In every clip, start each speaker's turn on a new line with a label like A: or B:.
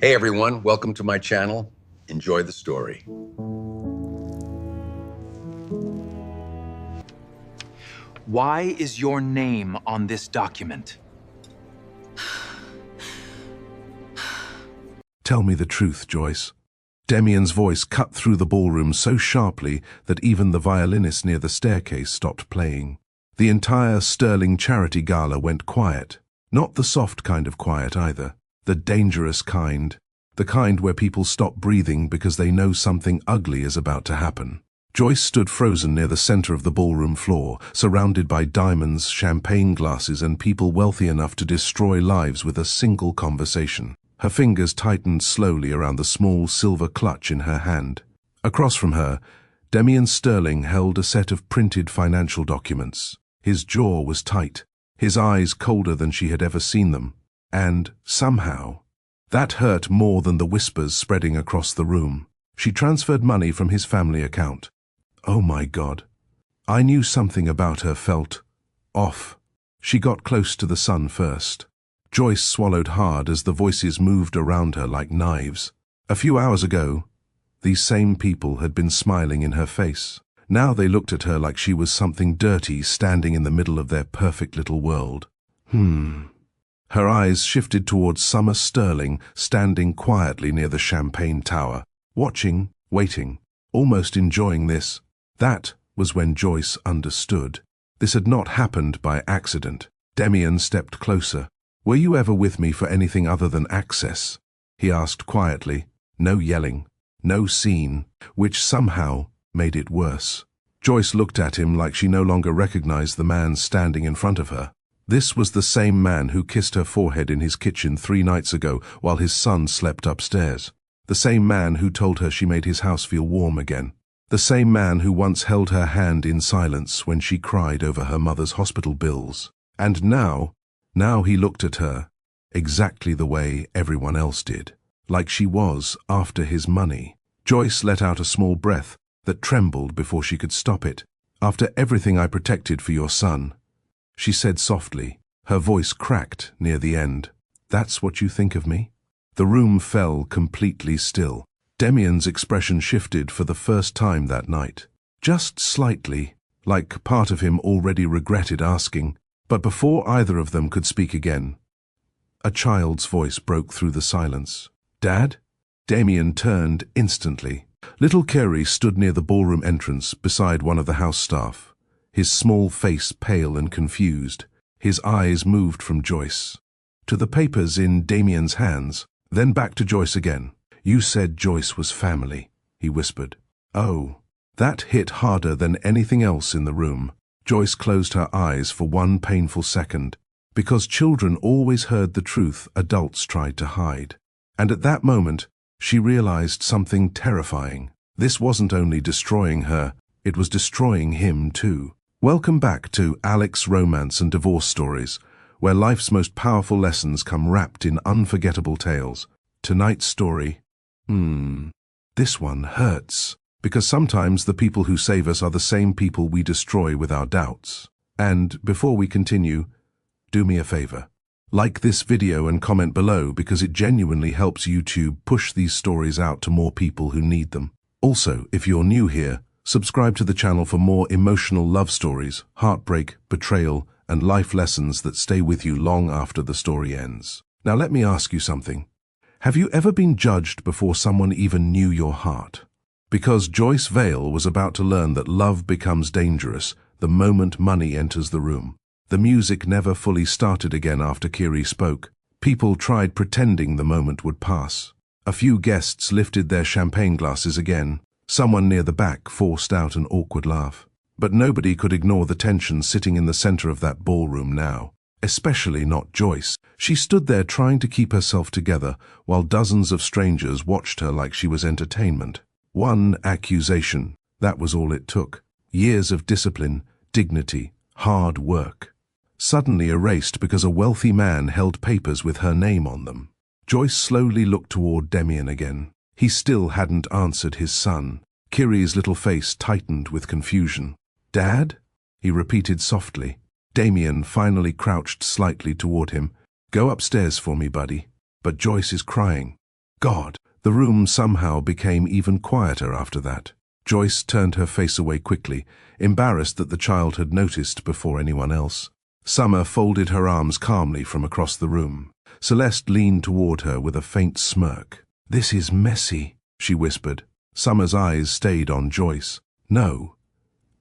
A: Hey everyone, welcome to my channel. Enjoy the story.
B: Why is your name on this document?
C: Tell me the truth, Joyce. Demian's voice cut through the ballroom so sharply that even the violinist near the staircase stopped playing. The entire Sterling charity gala went quiet. Not the soft kind of quiet either. The dangerous kind. The kind where people stop breathing because they know something ugly is about to happen. Joyce stood frozen near the center of the ballroom floor, surrounded by diamonds, champagne glasses, and people wealthy enough to destroy lives with a single conversation. Her fingers tightened slowly around the small silver clutch in her hand. Across from her, Demian Sterling held a set of printed financial documents. His jaw was tight, his eyes colder than she had ever seen them. And, somehow, that hurt more than the whispers spreading across the room. She transferred money from his family account. Oh my God. I knew something about her felt off. She got close to the sun first. Joyce swallowed hard as the voices moved around her like knives. A few hours ago, these same people had been smiling in her face. Now they looked at her like she was something dirty standing in the middle of their perfect little world. Her eyes shifted towards Summer Sterling, standing quietly near the champagne tower, watching, waiting, almost enjoying this. That was when Joyce understood. This had not happened by accident. Demian stepped closer. "Were you ever with me for anything other than access?" he asked quietly. No yelling, no scene, which somehow made it worse. Joyce looked at him like she no longer recognized the man standing in front of her. This was the same man who kissed her forehead in his kitchen 3 nights ago while his son slept upstairs. The same man who told her she made his house feel warm again. The same man who once held her hand in silence when she cried over her mother's hospital bills. And now he looked at her exactly the way everyone else did, like she was after his money. Joyce let out a small breath that trembled before she could stop it. "After everything I protected for your son," she said softly, her voice cracked near the end. "That's what you think of me?" The room fell completely still. Demian's expression shifted for the first time that night. Just slightly, like part of him already regretted asking. But before either of them could speak again, a child's voice broke through the silence. "Dad?" Demian turned instantly. Little Kyrie stood near the ballroom entrance beside one of the house staff, his small face pale and confused. His eyes moved from Joyce to the papers in Demian's hands, then back to Joyce again. "You said Joyce was family," he whispered. Oh, that hit harder than anything else in the room. Joyce closed her eyes for one painful second, because children always heard the truth adults tried to hide. And at that moment, she realized something terrifying. This wasn't only destroying her, it was destroying him too. Welcome back to Alex Romance and Divorce Stories, where life's most powerful lessons come wrapped in unforgettable tales. Tonight's story, this one hurts. Because sometimes the people who save us are the same people we destroy with our doubts. And before we continue, do me a favor. Like this video and comment below because it genuinely helps YouTube push these stories out to more people who need them. Also, if you're new here, subscribe to the channel for more emotional love stories, heartbreak, betrayal, and life lessons that stay with you long after the story ends. Now let me ask you something. Have you ever been judged before someone even knew your heart? Because Joyce Vale was about to learn that love becomes dangerous the moment money enters the room. The music never fully started again after Kyrie spoke. People tried pretending the moment would pass. A few guests lifted their champagne glasses again. Someone near the back forced out an awkward laugh. But nobody could ignore the tension sitting in the center of that ballroom now. Especially not Joyce. She stood there trying to keep herself together while dozens of strangers watched her like she was entertainment. One accusation, that was all it took. Years of discipline, dignity, hard work. Suddenly erased because a wealthy man held papers with her name on them. Joyce slowly looked toward Demian again. He still hadn't answered his son. Kyrie's little face tightened with confusion. "Dad?" he repeated softly. Demian finally crouched slightly toward him. "Go upstairs for me, buddy." but Joyce is crying. God! The room somehow became even quieter after that. Joyce turned her face away quickly, embarrassed that the child had noticed before anyone else. Summer folded her arms calmly from across the room. Celeste leaned toward her with a faint smirk. "This is messy," she whispered. Summer's eyes stayed on Joyce. "No,"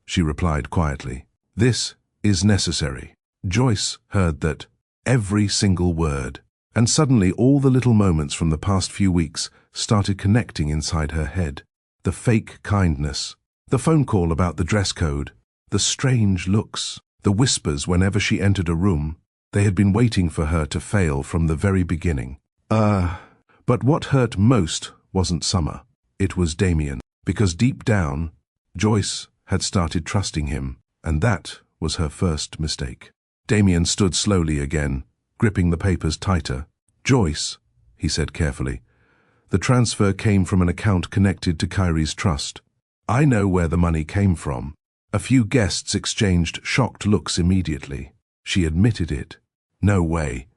C: she replied quietly. "This is necessary." Joyce heard that, every single word, and suddenly all the little moments from the past few weeks started connecting inside her head. The fake kindness, the phone call about the dress code, the strange looks, the whispers whenever she entered a room. They had been waiting for her to fail from the very beginning. But what hurt most wasn't Summer. It was Demian, because deep down, Joyce had started trusting him, and that was her first mistake. Demian stood slowly again, gripping the papers tighter. "Joyce," he said carefully, "the transfer came from an account connected to Kyrie's trust. I know where the money came from." A few guests exchanged shocked looks immediately. She admitted it. "No way."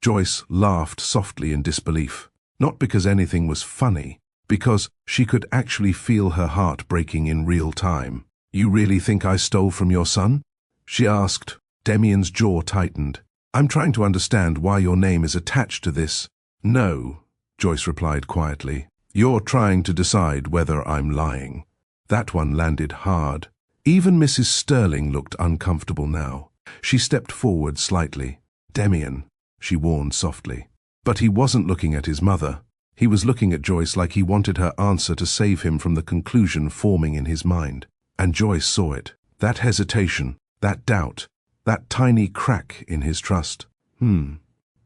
C: Joyce laughed softly in disbelief, not because anything was funny, because she could actually feel her heart breaking in real time. "You really think I stole from your son?" she asked. Demian's jaw tightened. "I'm trying to understand why your name is attached to this." "No," Joyce replied quietly. "You're trying to decide whether I'm lying." That one landed hard. Even Mrs. Sterling looked uncomfortable now. She stepped forward slightly. "Demian," she warned softly. But he wasn't looking at his mother. He was looking at Joyce like he wanted her answer to save him from the conclusion forming in his mind. And Joyce saw it. That hesitation, that doubt, that tiny crack in his trust.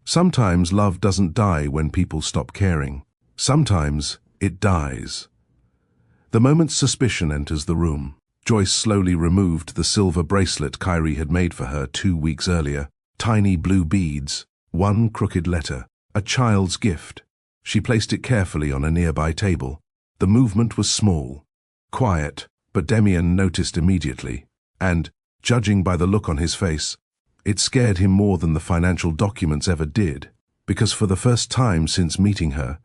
C: Sometimes love doesn't die when people stop caring. Sometimes it dies. The moment suspicion enters the room, Joyce slowly removed the silver bracelet Kyrie had made for her 2 weeks earlier. Tiny blue beads, one crooked letter, a child's gift. She placed it carefully on a nearby table. The movement was small, quiet, but Demian noticed immediately, and, judging by the look on his face, it scared him more than the financial documents ever did, because for the first time since meeting her,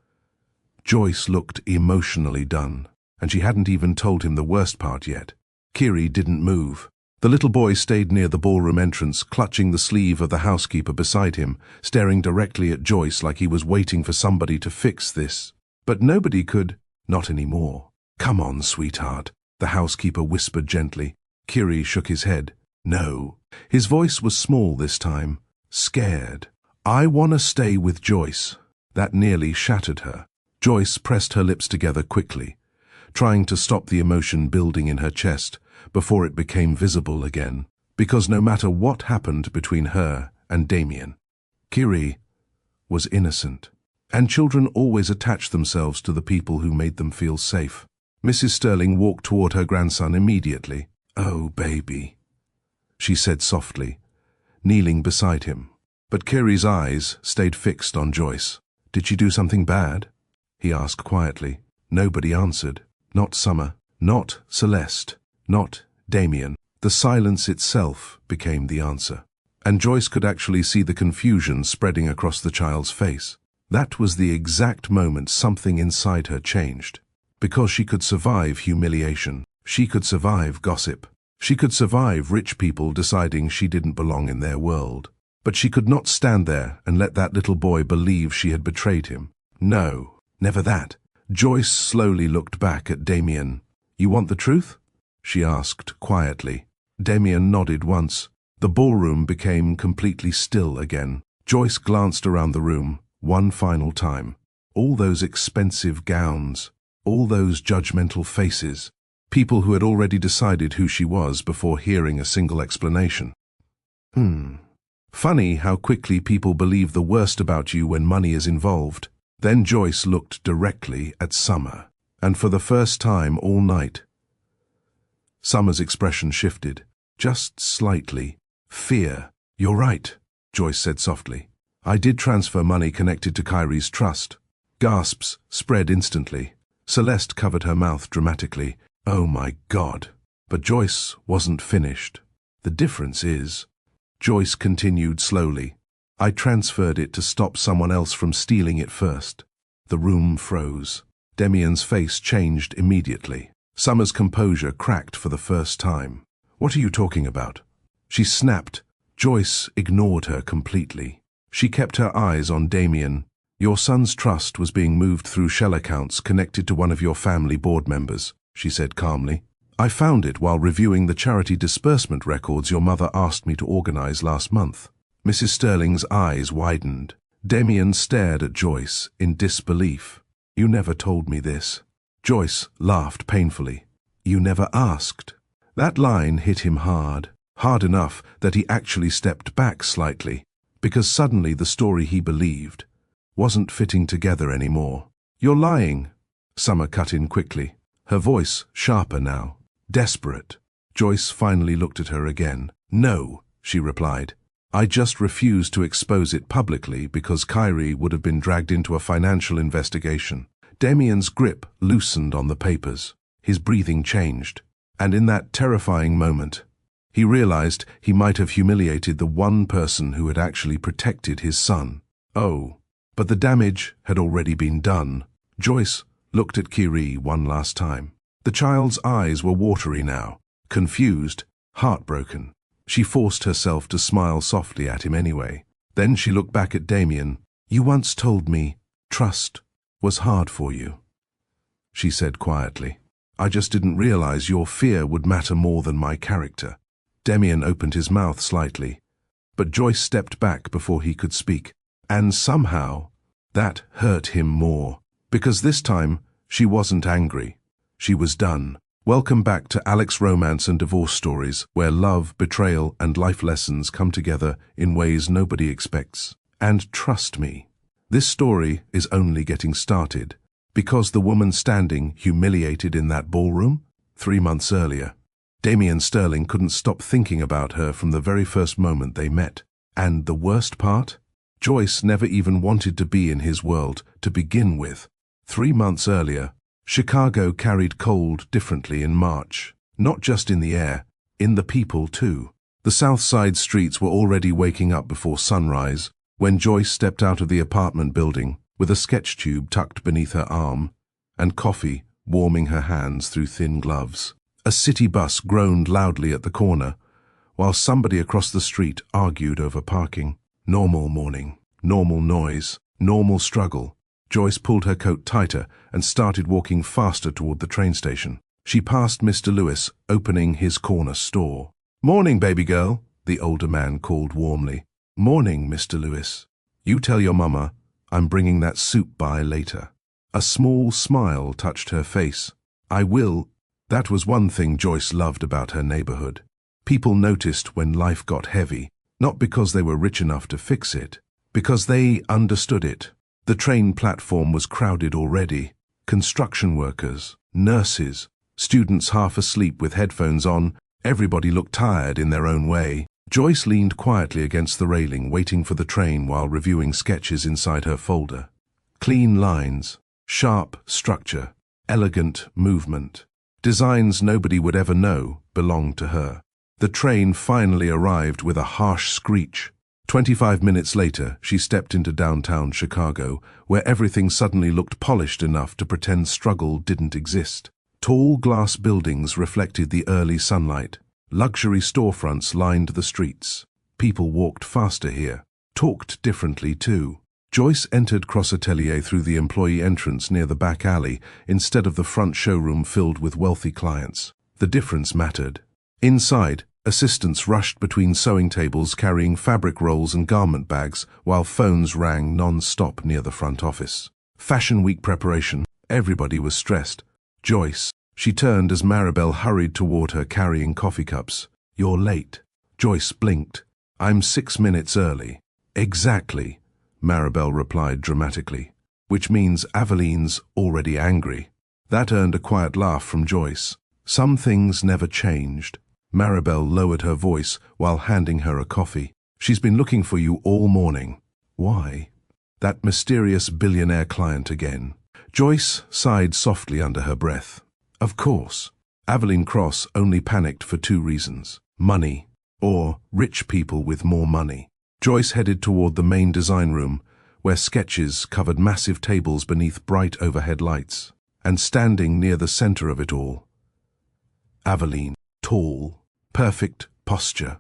C: Joyce looked emotionally done, and she hadn't even told him the worst part yet. Kyrie didn't move. The little boy stayed near the ballroom entrance, clutching the sleeve of the housekeeper beside him, staring directly at Joyce like he was waiting for somebody to fix this. But nobody could, not anymore. "Come on, sweetheart," the housekeeper whispered gently. Kyrie shook his head. "No." His voice was small this time, scared. "I want to stay with Joyce." That nearly shattered her. Joyce pressed her lips together quickly, trying to stop the emotion building in her chest before it became visible again. Because no matter what happened between her and Demian, Kyrie was innocent. And children always attach themselves to the people who made them feel safe. Mrs. Sterling walked toward her grandson immediately. "Oh, baby," she said softly, kneeling beside him. But Kyrie's eyes stayed fixed on Joyce. "Did she do something bad?" he asked quietly. Nobody answered. Not Summer, not Celeste, not Demian. The silence itself became the answer. And Joyce could actually see the confusion spreading across the child's face. That was the exact moment something inside her changed. Because she could survive humiliation. She could survive gossip. She could survive rich people deciding she didn't belong in their world. But she could not stand there and let that little boy believe she had betrayed him. No, never that. Joyce slowly looked back at Demian. "You want the truth?" she asked quietly. Demian nodded once. The ballroom became completely still again. Joyce glanced around the room one final time. All those expensive gowns, all those judgmental faces, people who had already decided who she was before hearing a single explanation. Funny how quickly people believe the worst about you when money is involved. Then Joyce looked directly at Summer, and for the first time all night, Summer's expression shifted, just slightly. Fear. "You're right," Joyce said softly. "I did transfer money connected to Kyrie's trust." Gasps spread instantly. Celeste covered her mouth dramatically. "Oh my God." But Joyce wasn't finished. "The difference is," Joyce continued slowly, I transferred it to stop someone else from stealing it first. The room froze. Demian's face changed immediately. Summer's composure cracked for the first time. What are you talking about? She snapped. Joyce ignored her completely. She kept her eyes on Demian. Your son's trust was being moved through shell accounts connected to one of your family board members, she said calmly. I found it while reviewing the charity disbursement records your mother asked me to organize last month. Mrs. Sterling's eyes widened. Demian stared at Joyce in disbelief. You never told me this. Joyce laughed painfully. You never asked. That line hit him hard enough that he actually stepped back slightly, because suddenly the story he believed wasn't fitting together anymore. You're lying, Summer cut in quickly, her voice sharper now, desperate. Joyce finally looked at her again. No, she replied. I just refused to expose it publicly because Kyrie would have been dragged into a financial investigation. Demian's grip loosened on the papers. His breathing changed. And in that terrifying moment, he realized he might have humiliated the one person who had actually protected his son. Oh, but the damage had already been done. Joyce looked at Kyrie one last time. The child's eyes were watery now, confused, heartbroken. She forced herself to smile softly at him anyway. Then she looked back at Demian. You once told me trust was hard for you, she said quietly. I just didn't realize your fear would matter more than my character. Demian opened his mouth slightly, but Joyce stepped back before he could speak, and somehow that hurt him more, because this time she wasn't angry. She was done. Welcome back to Alex Romance and Divorce Stories, where love, betrayal, and life lessons come together in ways nobody expects. And trust me, this story is only getting started, because the woman standing humiliated in that ballroom 3 months earlier, Demian Sterling couldn't stop thinking about her from the very first moment they met. And the worst part? Joyce never even wanted to be in his world to begin with. 3 months earlier, Chicago carried cold differently in March. Not just in the air, in the people too. The South Side streets were already waking up before sunrise when Joyce stepped out of the apartment building with a sketch tube tucked beneath her arm and coffee warming her hands through thin gloves. A city bus groaned loudly at the corner, while somebody across the street argued over parking. Normal morning, normal noise, normal struggle. Joyce pulled her coat tighter and started walking faster toward the train station. She passed Mr. Lewis, opening his corner store. Morning, baby girl, the older man called warmly. Morning, Mr. Lewis. You tell your mama I'm bringing that soup by later. A small smile touched her face. I will. That was one thing Joyce loved about her neighborhood. People noticed when life got heavy, not because they were rich enough to fix it, because they understood it. The train platform was crowded already. Construction workers, nurses, students half asleep with headphones on, everybody looked tired in their own way. Joyce leaned quietly against the railing, waiting for the train while reviewing sketches inside her folder. Clean lines, sharp structure, elegant movement. Designs nobody would ever know belonged to her. The train finally arrived with a harsh screech. 25 minutes later, she stepped into downtown Chicago, where everything suddenly looked polished enough to pretend struggle didn't exist. Tall glass buildings reflected the early sunlight. Luxury storefronts lined the streets. People walked faster here, talked differently too. Joyce entered Cross Atelier through the employee entrance near the back alley instead of the front showroom filled with wealthy clients. The difference mattered. Inside, assistants rushed between sewing tables carrying fabric rolls and garment bags while phones rang non-stop near the front office. Fashion Week preparation. Everybody was stressed. Joyce. She turned as Maribel hurried toward her carrying coffee cups. You're late. Joyce blinked. I'm 6 minutes early. Exactly, Maribel replied dramatically, which means Aveline's already angry. That earned a quiet laugh from Joyce. Some things never changed. Maribel lowered her voice while handing her a coffee. She's been looking for you all morning. Why? That mysterious billionaire client again. Joyce sighed softly under her breath. Of course. Aveline Cross only panicked for 2 reasons. Money, or rich people with more money. Joyce headed toward the main design room, where sketches covered massive tables beneath bright overhead lights. And standing near the center of it all, Aveline, tall, perfect posture.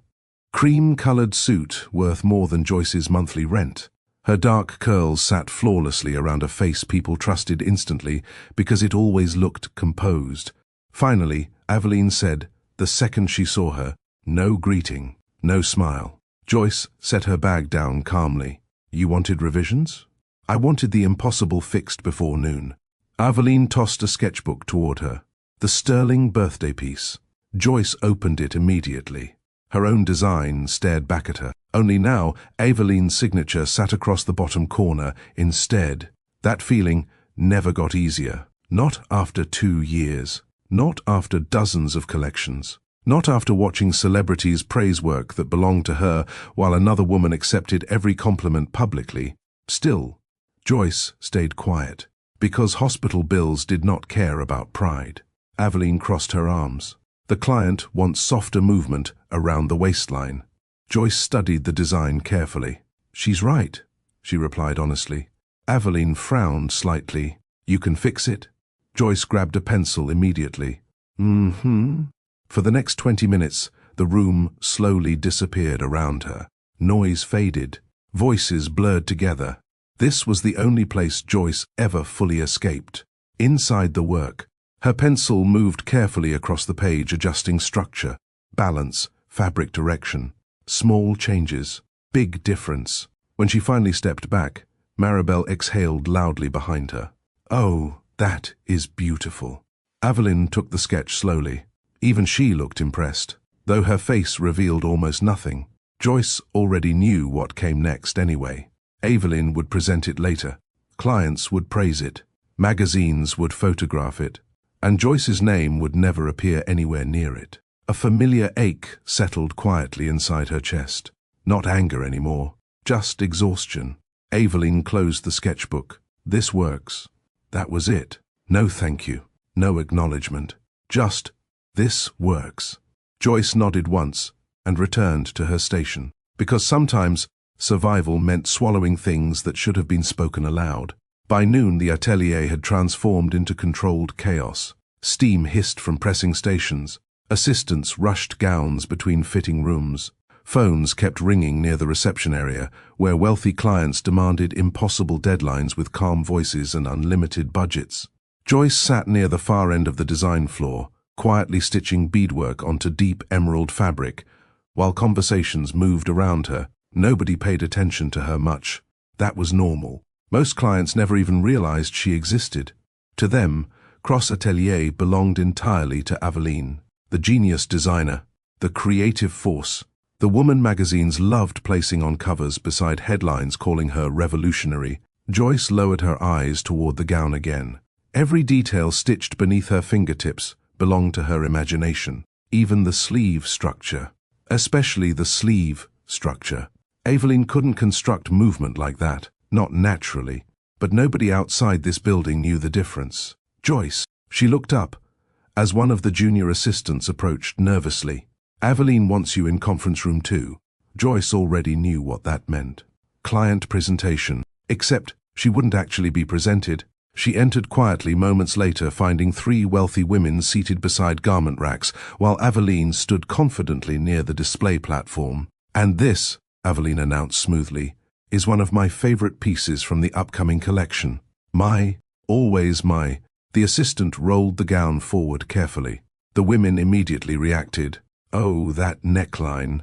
C: Cream-colored suit worth more than Joyce's monthly rent. Her dark curls sat flawlessly around a face people trusted instantly because it always looked composed. Finally, Aveline said, the second she saw her, no greeting, no smile. Joyce set her bag down calmly. You wanted revisions? I wanted the impossible fixed before noon. Aveline tossed a sketchbook toward her. The Sterling birthday piece. Joyce opened it immediately. Her own design stared back at her. Only now, Aveline's signature sat across the bottom corner instead. That feeling never got easier. Not after 2 years. Not after dozens of collections. Not after watching celebrities praise work that belonged to her while another woman accepted every compliment publicly. Still, Joyce stayed quiet. Because hospital bills did not care about pride. Aveline crossed her arms. The client wants softer movement around the waistline. Joyce studied the design carefully. She's right, she replied honestly. Aveline frowned slightly. You can fix it? Joyce grabbed a pencil immediately. For the next 20 minutes, the room slowly disappeared around her. Noise faded. Voices blurred together. This was the only place Joyce ever fully escaped. Inside the work, her pencil moved carefully across the page, adjusting structure, balance, fabric direction. Small changes, big difference. When she finally stepped back, Maribel exhaled loudly behind her. Oh, that is beautiful. Aveline took the sketch slowly. Even she looked impressed. Though her face revealed almost nothing, Joyce already knew what came next anyway. Aveline would present it later. Clients would praise it. Magazines would photograph it. And Joyce's name would never appear anywhere near it. A familiar ache settled quietly inside her chest. Not anger anymore, just exhaustion. Aveline closed the sketchbook. This works. That was it. No thank you. No acknowledgement. Just, this works. Joyce nodded once and returned to her station. Because sometimes survival meant swallowing things that should have been spoken aloud. By noon, the atelier had transformed into controlled chaos. Steam hissed from pressing stations. Assistants rushed gowns between fitting rooms. Phones kept ringing near the reception area, where wealthy clients demanded impossible deadlines with calm voices and unlimited budgets. Joyce sat near the far end of the design floor, quietly stitching beadwork onto deep emerald fabric. While conversations moved around her, nobody paid attention to her much. That was normal. Most clients never even realized she existed. To them, Cross Atelier belonged entirely to Aveline, the genius designer, the creative force. The woman magazines loved placing on covers beside headlines calling her revolutionary. Joyce lowered her eyes toward the gown again. Every detail stitched beneath her fingertips belonged to her imagination, even the sleeve structure, especially the sleeve structure. Aveline couldn't construct movement like that, not naturally, but nobody outside this building knew the difference. Joyce, she looked up, as one of the junior assistants approached nervously. Aveline wants you in conference room 2. Joyce already knew what that meant. Client presentation. Except she wouldn't actually be presented. She entered quietly moments later, finding 3 wealthy women seated beside garment racks, while Aveline stood confidently near the display platform. And this, Aveline announced smoothly, is one of my favorite pieces from the upcoming collection. Always my. The assistant rolled the gown forward carefully. The women immediately reacted. Oh, that neckline.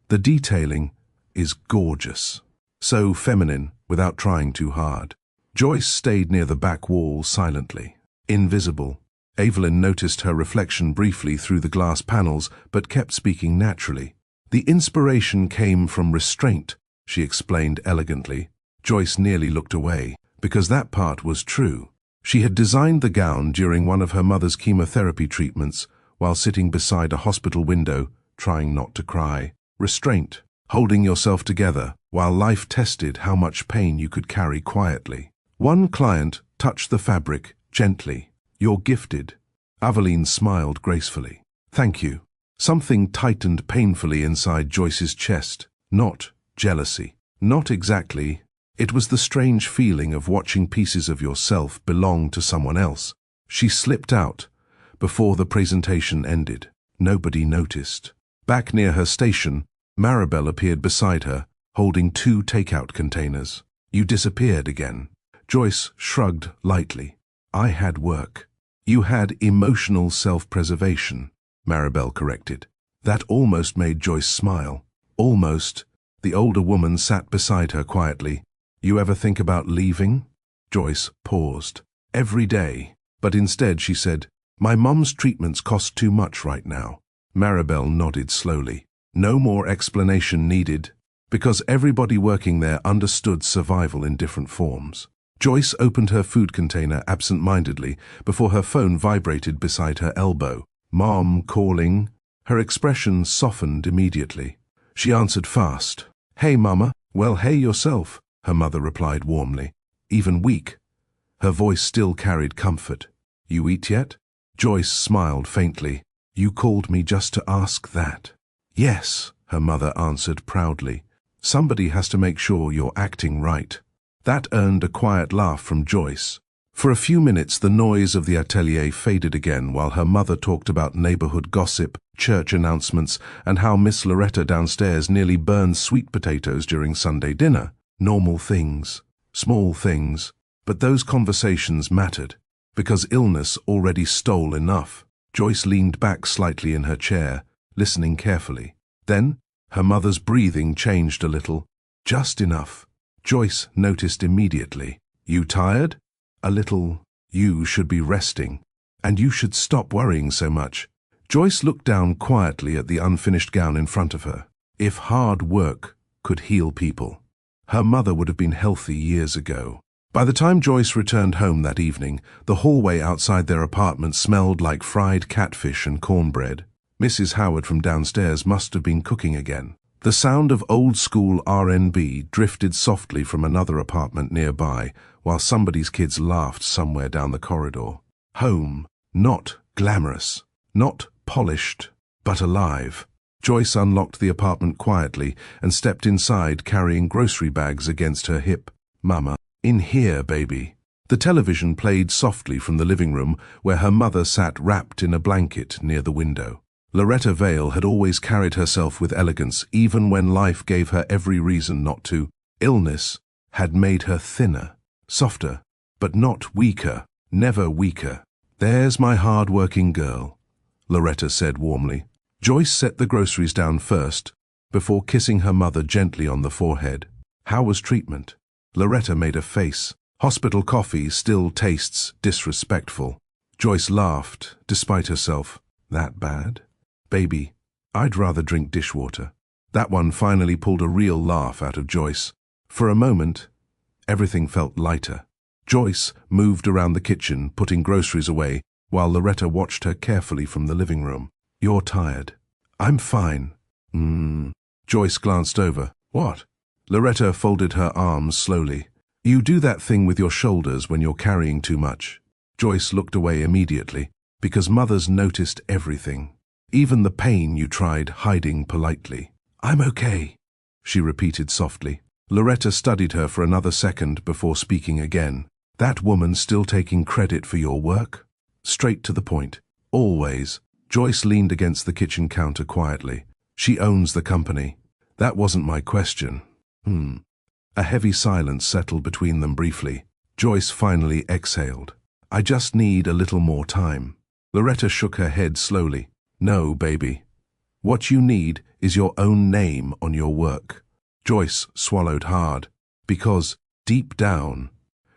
C: The detailing is gorgeous. So feminine, without trying too hard. Joyce stayed near the back wall silently. Invisible. Aveline noticed her reflection briefly through the glass panels, but kept speaking naturally. The inspiration came from restraint, she explained elegantly. Joyce nearly looked away, because that part was true. She had designed the gown during one of her mother's chemotherapy treatments, while sitting beside a hospital window, trying not to cry. Restraint, holding yourself together, while life tested how much pain you could carry quietly. One client touched the fabric gently. You're gifted. Aveline smiled gracefully. Thank you. Something tightened painfully inside Joyce's chest. Not Jealousy. Not exactly. It was the strange feeling of watching pieces of yourself belong to someone else. She slipped out before the presentation ended. Nobody noticed. Back near her station, Maribel appeared beside her, holding 2 takeout containers. You disappeared again. Joyce shrugged lightly. I had work. You had emotional self-preservation, Maribel corrected. That almost made Joyce smile. Almost. The older woman sat beside her quietly. You ever think about leaving? Joyce paused. Every day. But instead she said, my mum's treatments cost too much right now. Maribel nodded slowly. No more explanation needed, because everybody working there understood survival in different forms. Joyce opened her food container absent-mindedly before her phone vibrated beside her elbow. Mom calling. Her expression softened immediately. She answered fast. Hey, Mama. Well, hey yourself, her mother replied warmly. Even weak. Her voice still carried comfort. You eat yet? Joyce smiled faintly. You called me just to ask that. Yes, her mother answered proudly. Somebody has to make sure you're acting right. That earned a quiet laugh from Joyce. For a few minutes the noise of the atelier faded again while her mother talked about neighborhood gossip, church announcements, and how Miss Loretta downstairs nearly burned sweet potatoes during Sunday dinner. Normal things, small things, but those conversations mattered, because illness already stole enough. Joyce leaned back slightly in her chair, listening carefully. Then, her mother's breathing changed a little, just enough. Joyce noticed immediately. You tired? A little. You should be resting. And you should stop worrying so much. Joyce looked down quietly at the unfinished gown in front of her. If hard work could heal people, her mother would have been healthy years ago. By the time Joyce returned home that evening, the hallway outside their apartment smelled like fried catfish and cornbread. Mrs. Howard from downstairs must have been cooking again. The sound of old-school R&B drifted softly from another apartment nearby, while somebody's kids laughed somewhere down the corridor. Home, not glamorous, not polished, but alive. Joyce unlocked the apartment quietly and stepped inside carrying grocery bags against her hip. Mama, in here, baby. The television played softly from the living room where her mother sat wrapped in a blanket near the window. Loretta Vale had always carried herself with elegance, even when life gave her every reason not to. Illness had made her thinner, softer, but not weaker, never weaker. There's my hard-working girl, Loretta said warmly. Joyce set the groceries down first, before kissing her mother gently on the forehead. How was treatment? Loretta made a face. Hospital coffee still tastes disrespectful. Joyce laughed, despite herself. That bad? Baby, I'd rather drink dishwater. That one finally pulled a real laugh out of Joyce. For a moment, everything felt lighter. Joyce moved around the kitchen, putting groceries away, while Loretta watched her carefully from the living room. You're tired. I'm fine. Joyce glanced over. What? Loretta folded her arms slowly. You do that thing with your shoulders when you're carrying too much. Joyce looked away immediately, because mothers noticed everything. Even the pain you tried hiding politely. I'm okay, she repeated softly. Loretta studied her for another second before speaking again. That woman still taking credit for your work? Straight to the point. Always. Joyce leaned against the kitchen counter quietly. She owns the company. That wasn't my question. A heavy silence settled between them briefly. Joyce finally exhaled. I just need a little more time. Loretta shook her head slowly. No, baby. What you need is your own name on your work. Joyce swallowed hard, because, deep down,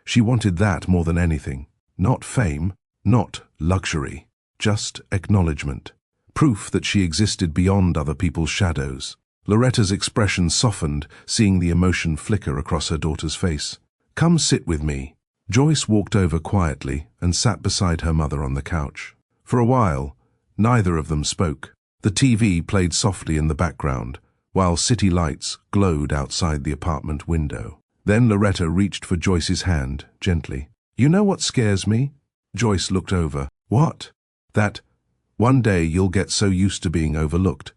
C: she wanted that more than anything. Not fame, not luxury, just acknowledgement. Proof that she existed beyond other people's shadows. Loretta's expression softened, seeing the emotion flicker across her daughter's face. Come sit with me. Joyce walked over quietly and sat beside her mother on the couch. For a while, neither of them spoke. The TV played softly in the background, while city lights glowed outside the apartment window. Then Loretta reached for Joyce's hand, gently. You know what scares me? Joyce looked over. What? That one day you'll get so used to being overlooked,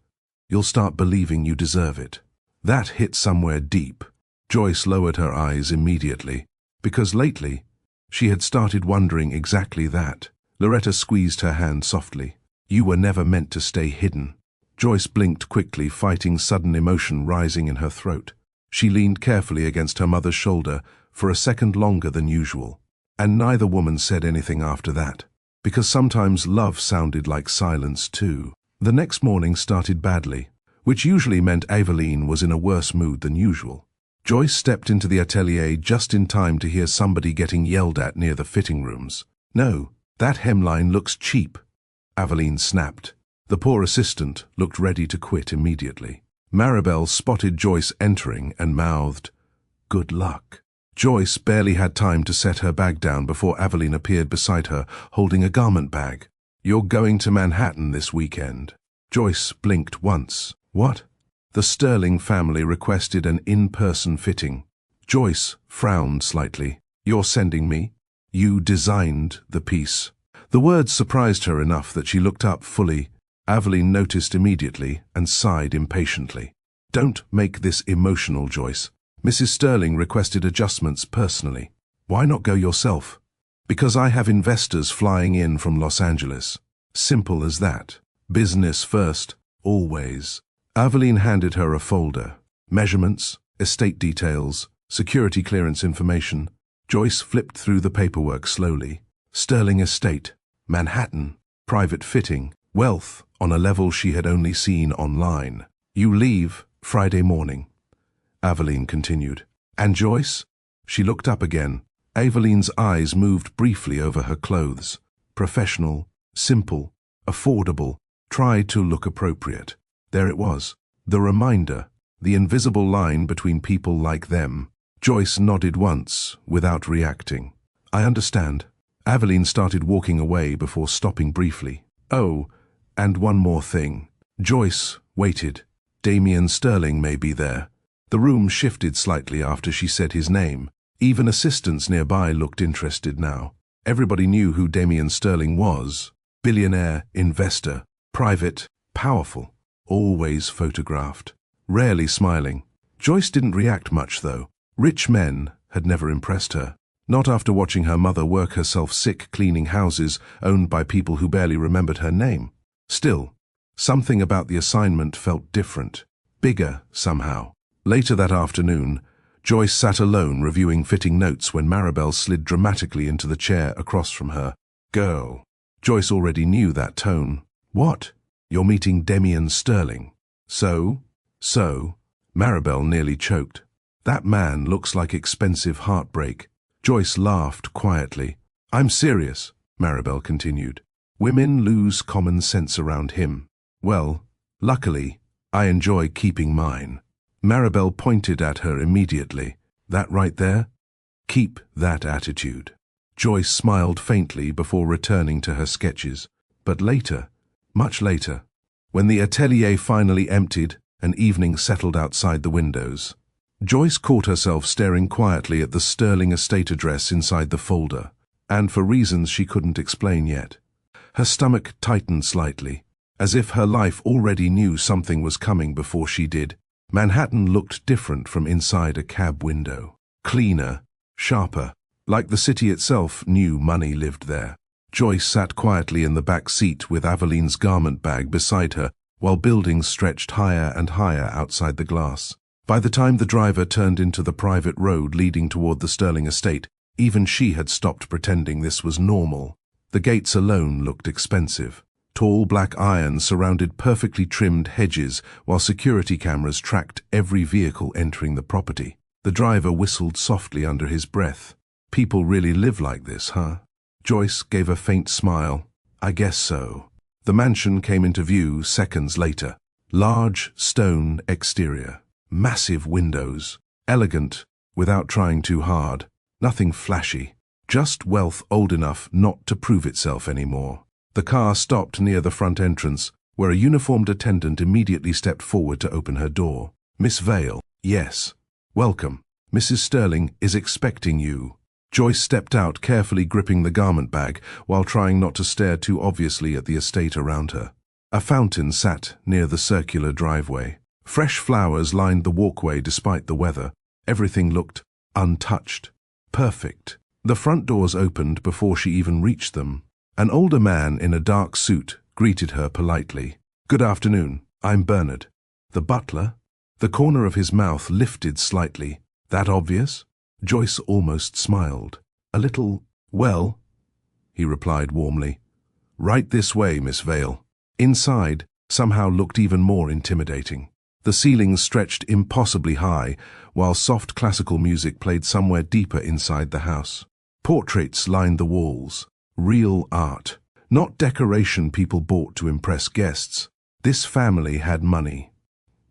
C: you'll start believing you deserve it. That hit somewhere deep. Joyce lowered her eyes immediately, because lately she had started wondering exactly that. Loretta squeezed her hand softly. You were never meant to stay hidden. Joyce blinked quickly, fighting sudden emotion rising in her throat. She leaned carefully against her mother's shoulder for a second longer than usual, and neither woman said anything after that, because sometimes love sounded like silence too. The next morning started badly, which usually meant Aveline was in a worse mood than usual. Joyce stepped into the atelier just in time to hear somebody getting yelled at near the fitting rooms. No, that hemline looks cheap, Aveline snapped. The poor assistant looked ready to quit immediately. Maribel spotted Joyce entering and mouthed, "Good luck." Joyce barely had time to set her bag down before Aveline appeared beside her, holding a garment bag. "You're going to Manhattan this weekend." Joyce blinked once. What? The Sterling family requested an in-person fitting. Joyce frowned slightly. "You're sending me? You designed the piece." The words surprised her enough that she looked up fully. Aveline noticed immediately and sighed impatiently. "Don't make this emotional, Joyce. Mrs. Sterling requested adjustments personally. Why not go yourself?" "Because I have investors flying in from Los Angeles." Simple as that. Business first, always. Aveline handed her a folder. Measurements, estate details, security clearance information. Joyce flipped through the paperwork slowly. Sterling estate, Manhattan, private fitting, wealth on a level she had only seen online. "You leave Friday morning," Aveline continued. "And Joyce?" She looked up again. Aveline's eyes moved briefly over her clothes. Professional, simple, affordable, tried to look appropriate. There it was, the reminder, the invisible line between people like them. Joyce nodded once, without reacting. "I understand." Aveline started walking away before stopping briefly. "Oh, and one more thing." Joyce waited. Demian Sterling may be there. The room shifted slightly after she said his name. Even assistants nearby looked interested now. Everybody knew who Demian Sterling was. Billionaire, investor, private, powerful, always photographed, rarely smiling. Joyce didn't react much, though. Rich men had never impressed her. Not after watching her mother work herself sick cleaning houses owned by people who barely remembered her name. Still, something about the assignment felt different, bigger somehow. Later that afternoon, Joyce sat alone reviewing fitting notes when Maribel slid dramatically into the chair across from her. "Girl." Joyce already knew that tone. "What? You're meeting Demian Sterling." So? Maribel nearly choked. "That man looks like expensive heartbreak." Joyce laughed quietly. "I'm serious," Maribel continued. "Women lose common sense around him. Well, luckily, I enjoy keeping mine." Maribel pointed at her immediately. "That right there? Keep that attitude." Joyce smiled faintly before returning to her sketches. But later, much later, when the atelier finally emptied and evening settled outside the windows, Joyce caught herself staring quietly at the Sterling estate address inside the folder, and for reasons she couldn't explain yet. Her stomach tightened slightly, as if her life already knew something was coming before she did. Manhattan looked different from inside a cab window. Cleaner, sharper, like the city itself knew money lived there. Joyce sat quietly in the back seat with Aveline's garment bag beside her, while buildings stretched higher and higher outside the glass. By the time the driver turned into the private road leading toward the Sterling estate, even she had stopped pretending this was normal. The gates alone looked expensive. Tall black iron surrounded perfectly trimmed hedges, while security cameras tracked every vehicle entering the property. The driver whistled softly under his breath. "People really live like this, huh?" Joyce gave a faint smile. "I guess so." The mansion came into view seconds later. Large stone exterior. Massive windows, elegant without trying too hard, nothing flashy, just wealth old enough not to prove itself anymore. The car stopped near the front entrance, where a uniformed attendant immediately stepped forward to open her door. "Miss Vale." "Yes." "Welcome. Mrs. Sterling is expecting you." Joyce stepped out, carefully gripping the garment bag, while trying not to stare too obviously at the estate around her. A fountain sat near the circular driveway. Fresh flowers lined the walkway despite the weather. Everything looked untouched. Perfect. The front doors opened before she even reached them. An older man in a dark suit greeted her politely. "Good afternoon, I'm Bernard." The butler? The corner of his mouth lifted slightly. That obvious? Joyce almost smiled. "A little, well," he replied warmly. "Right this way, Miss Vale." Inside somehow looked even more intimidating. The ceilings stretched impossibly high, while soft classical music played somewhere deeper inside the house. Portraits lined the walls. Real art. Not decoration people bought to impress guests. This family had money.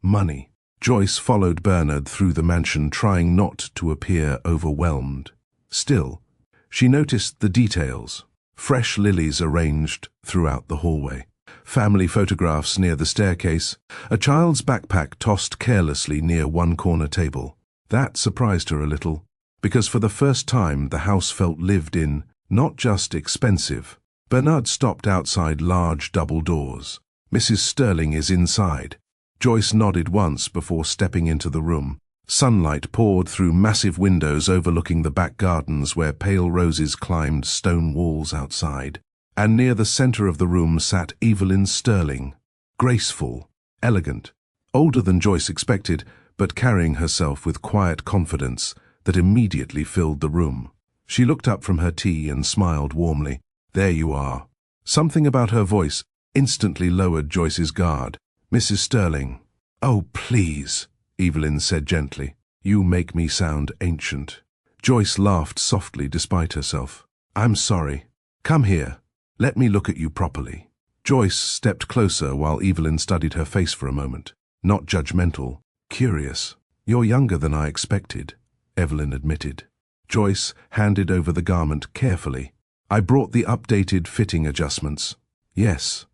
C: Money. Joyce followed Bernard through the mansion, trying not to appear overwhelmed. Still, she noticed the details. Fresh lilies arranged throughout the hallway. Family photographs near the staircase. A child's backpack tossed carelessly near one corner table. That surprised her a little, because for the first time the house felt lived in, not just expensive. Bernard stopped outside large double doors. "Mrs. Sterling is inside." Joyce nodded once before stepping into the room. Sunlight poured through massive windows overlooking the back gardens where pale roses climbed stone walls outside. And near the center of the room sat Evelyn Sterling, graceful, elegant, older than Joyce expected, but carrying herself with quiet confidence that immediately filled the room. She looked up from her tea and smiled warmly. "There you are." Something about her voice instantly lowered Joyce's guard. "Mrs. Sterling." "Oh, please," Evelyn said gently. "You make me sound ancient." Joyce laughed softly despite herself. "I'm sorry. Come here. Let me look at you properly." Joyce stepped closer while Evelyn studied her face for a moment. Not judgmental, curious. "You're younger than I expected," Evelyn admitted. Joyce handed over the garment carefully. "I brought the updated fitting adjustments." "Yes,"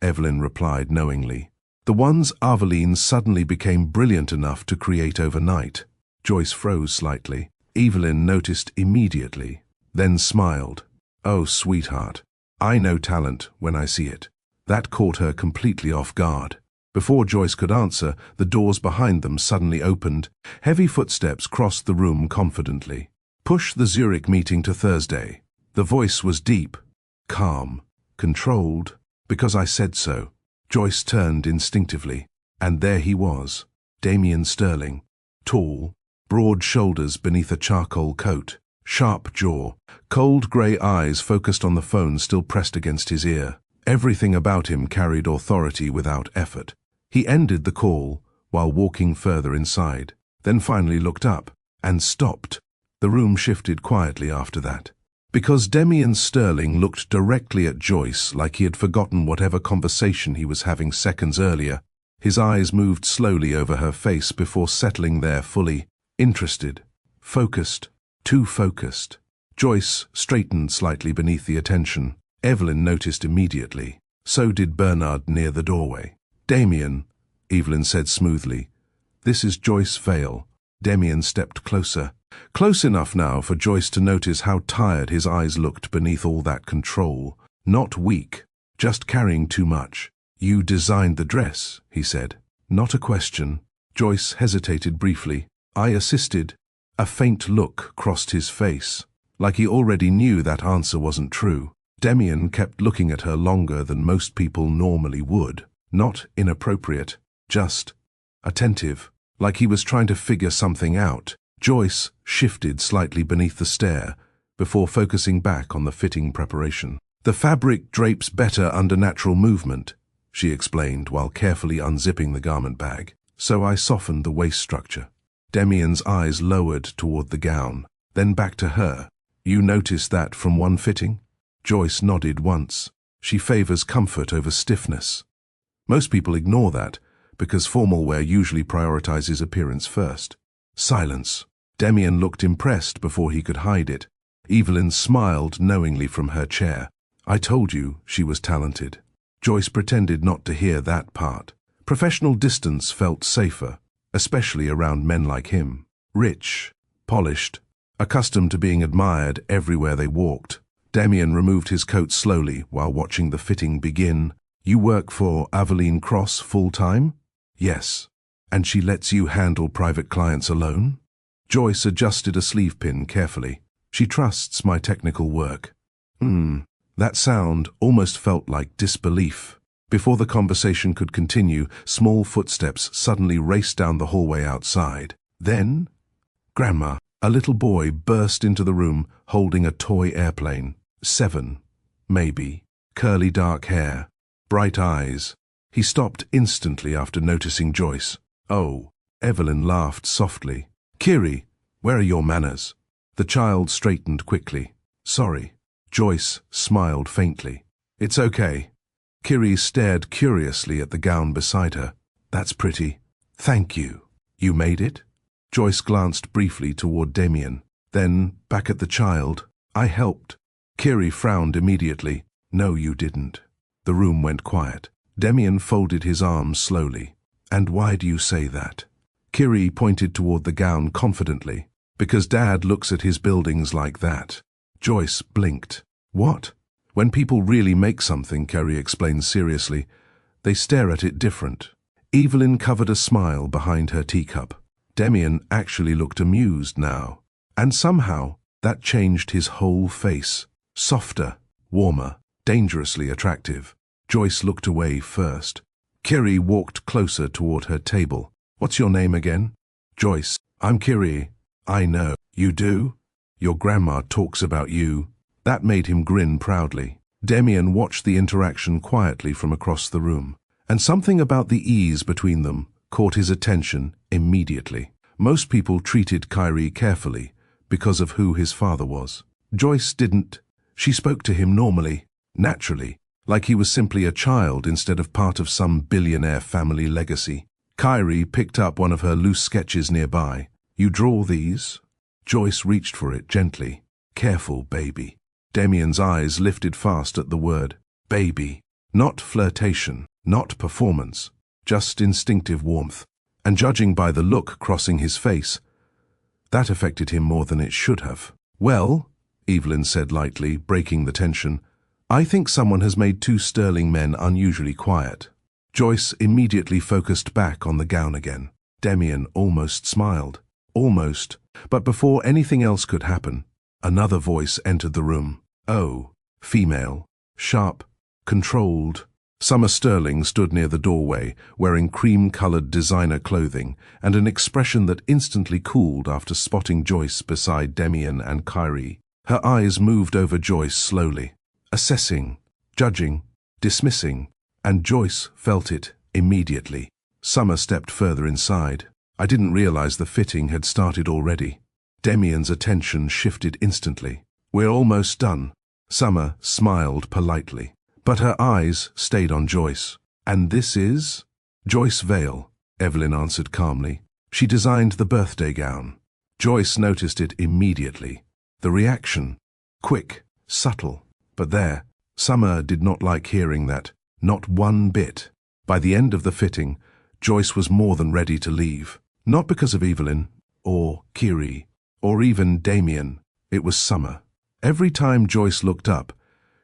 C: Evelyn replied knowingly. "The ones Aveline suddenly became brilliant enough to create overnight." Joyce froze slightly. Evelyn noticed immediately, then smiled. "Oh, sweetheart. I know talent when I see it." That caught her completely off guard. Before Joyce could answer, the doors behind them suddenly opened. Heavy footsteps crossed the room confidently. "Push the Zurich meeting to Thursday." The voice was deep, calm, controlled. "Because I said so." Joyce turned instinctively, and there he was, Demian Sterling, tall, broad shoulders beneath a charcoal coat, sharp jaw, cold grey eyes focused on the phone still pressed against his ear. Everything about him carried authority without effort. He ended the call while walking further inside, then finally looked up and stopped. The room shifted quietly after that. Because Demian Sterling looked directly at Joyce like he had forgotten whatever conversation he was having seconds earlier, his eyes moved slowly over her face before settling there fully, interested, focused. Too focused. Joyce straightened slightly beneath the attention. Evelyn noticed immediately. So did Bernard near the doorway. "Demian," Evelyn said smoothly. "This is Joyce Vale." Demian stepped closer. Close enough now for Joyce to notice how tired his eyes looked beneath all that control. Not weak, just carrying too much. "You designed the dress," he said. "Not a question." Joyce hesitated briefly. "I assisted." A faint look crossed his face, like he already knew that answer wasn't true. Demian kept looking at her longer than most people normally would. Not inappropriate, just attentive, like he was trying to figure something out. Joyce shifted slightly beneath the stare, before focusing back on the fitting preparation. "The fabric drapes better under natural movement," she explained while carefully unzipping the garment bag. "So I softened the waist structure." Demian's eyes lowered toward the gown, then back to her. "You noticed that from one fitting?" Joyce nodded once. She favors comfort over stiffness. Most people ignore that, because formal wear usually prioritizes appearance first. Silence. Demian looked impressed before he could hide it. Evelyn smiled knowingly from her chair. "I told you she was talented." Joyce pretended not to hear that part. Professional distance felt safer, especially around men like him. Rich, polished, accustomed to being admired everywhere they walked. Demian removed his coat slowly while watching the fitting begin. "You work for Aveline Cross full-time?" "Yes." And she lets you handle private clients alone? Joyce adjusted a sleeve pin carefully. She trusts my technical work. That sound almost felt like disbelief. Before the conversation could continue, small footsteps suddenly raced down the hallway outside. Then, Grandma, a little boy burst into the room holding a toy airplane. 7, maybe. Curly dark hair, bright eyes. He stopped instantly after noticing Joyce. Oh, Evelyn laughed softly. Kyrie, where are your manners? The child straightened quickly. Sorry. Joyce smiled faintly. It's okay. Kyrie stared curiously at the gown beside her. That's pretty. Thank you. You made it? Joyce glanced briefly toward Demian, then back at the child. I helped. Kyrie frowned immediately. No, you didn't. The room went quiet. Demian folded his arms slowly. And why do you say that? Kyrie pointed toward the gown confidently. Because Dad looks at his buildings like that. Joyce blinked. What? When people really make something, Kyrie explained seriously, they stare at it different. Evelyn covered a smile behind her teacup. Demian actually looked amused now. And somehow, that changed his whole face. Softer, warmer, dangerously attractive. Joyce looked away first. Kyrie walked closer toward her table. What's your name again? Joyce. I'm Kyrie. I know. You do? Your grandma talks about you. That made him grin proudly. Demian watched the interaction quietly from across the room, and something about the ease between them caught his attention immediately. Most people treated Kyrie carefully because of who his father was. Joyce didn't. She spoke to him normally, naturally, like he was simply a child instead of part of some billionaire family legacy. Kyrie picked up one of her loose sketches nearby. You draw these? Joyce reached for it gently. Careful, baby. Demian's eyes lifted fast at the word baby. Not flirtation, not performance, just instinctive warmth. And judging by the look crossing his face, that affected him more than it should have. Well, Evelyn said lightly, breaking the tension, I think someone has made 2 sterling men unusually quiet. Joyce immediately focused back on the gown again. Demian almost smiled. Almost. But before anything else could happen, another voice entered the room. Oh, female, sharp, controlled. Summer Sterling stood near the doorway, wearing cream-colored designer clothing and an expression that instantly cooled after spotting Joyce beside Demian and Kyrie. Her eyes moved over Joyce slowly, assessing, judging, dismissing, and Joyce felt it immediately. Summer stepped further inside. I didn't realize the fitting had started already. Demian's attention shifted instantly. We're almost done. Summer smiled politely, but her eyes stayed on Joyce. And this is? Joyce Vale, Evelyn answered calmly. She designed the birthday gown. Joyce noticed it immediately. The reaction, quick, subtle. But there, Summer did not like hearing that, not one bit. By the end of the fitting, Joyce was more than ready to leave. Not because of Evelyn, or Kyrie, or even Demian. It was Summer. Every time Joyce looked up,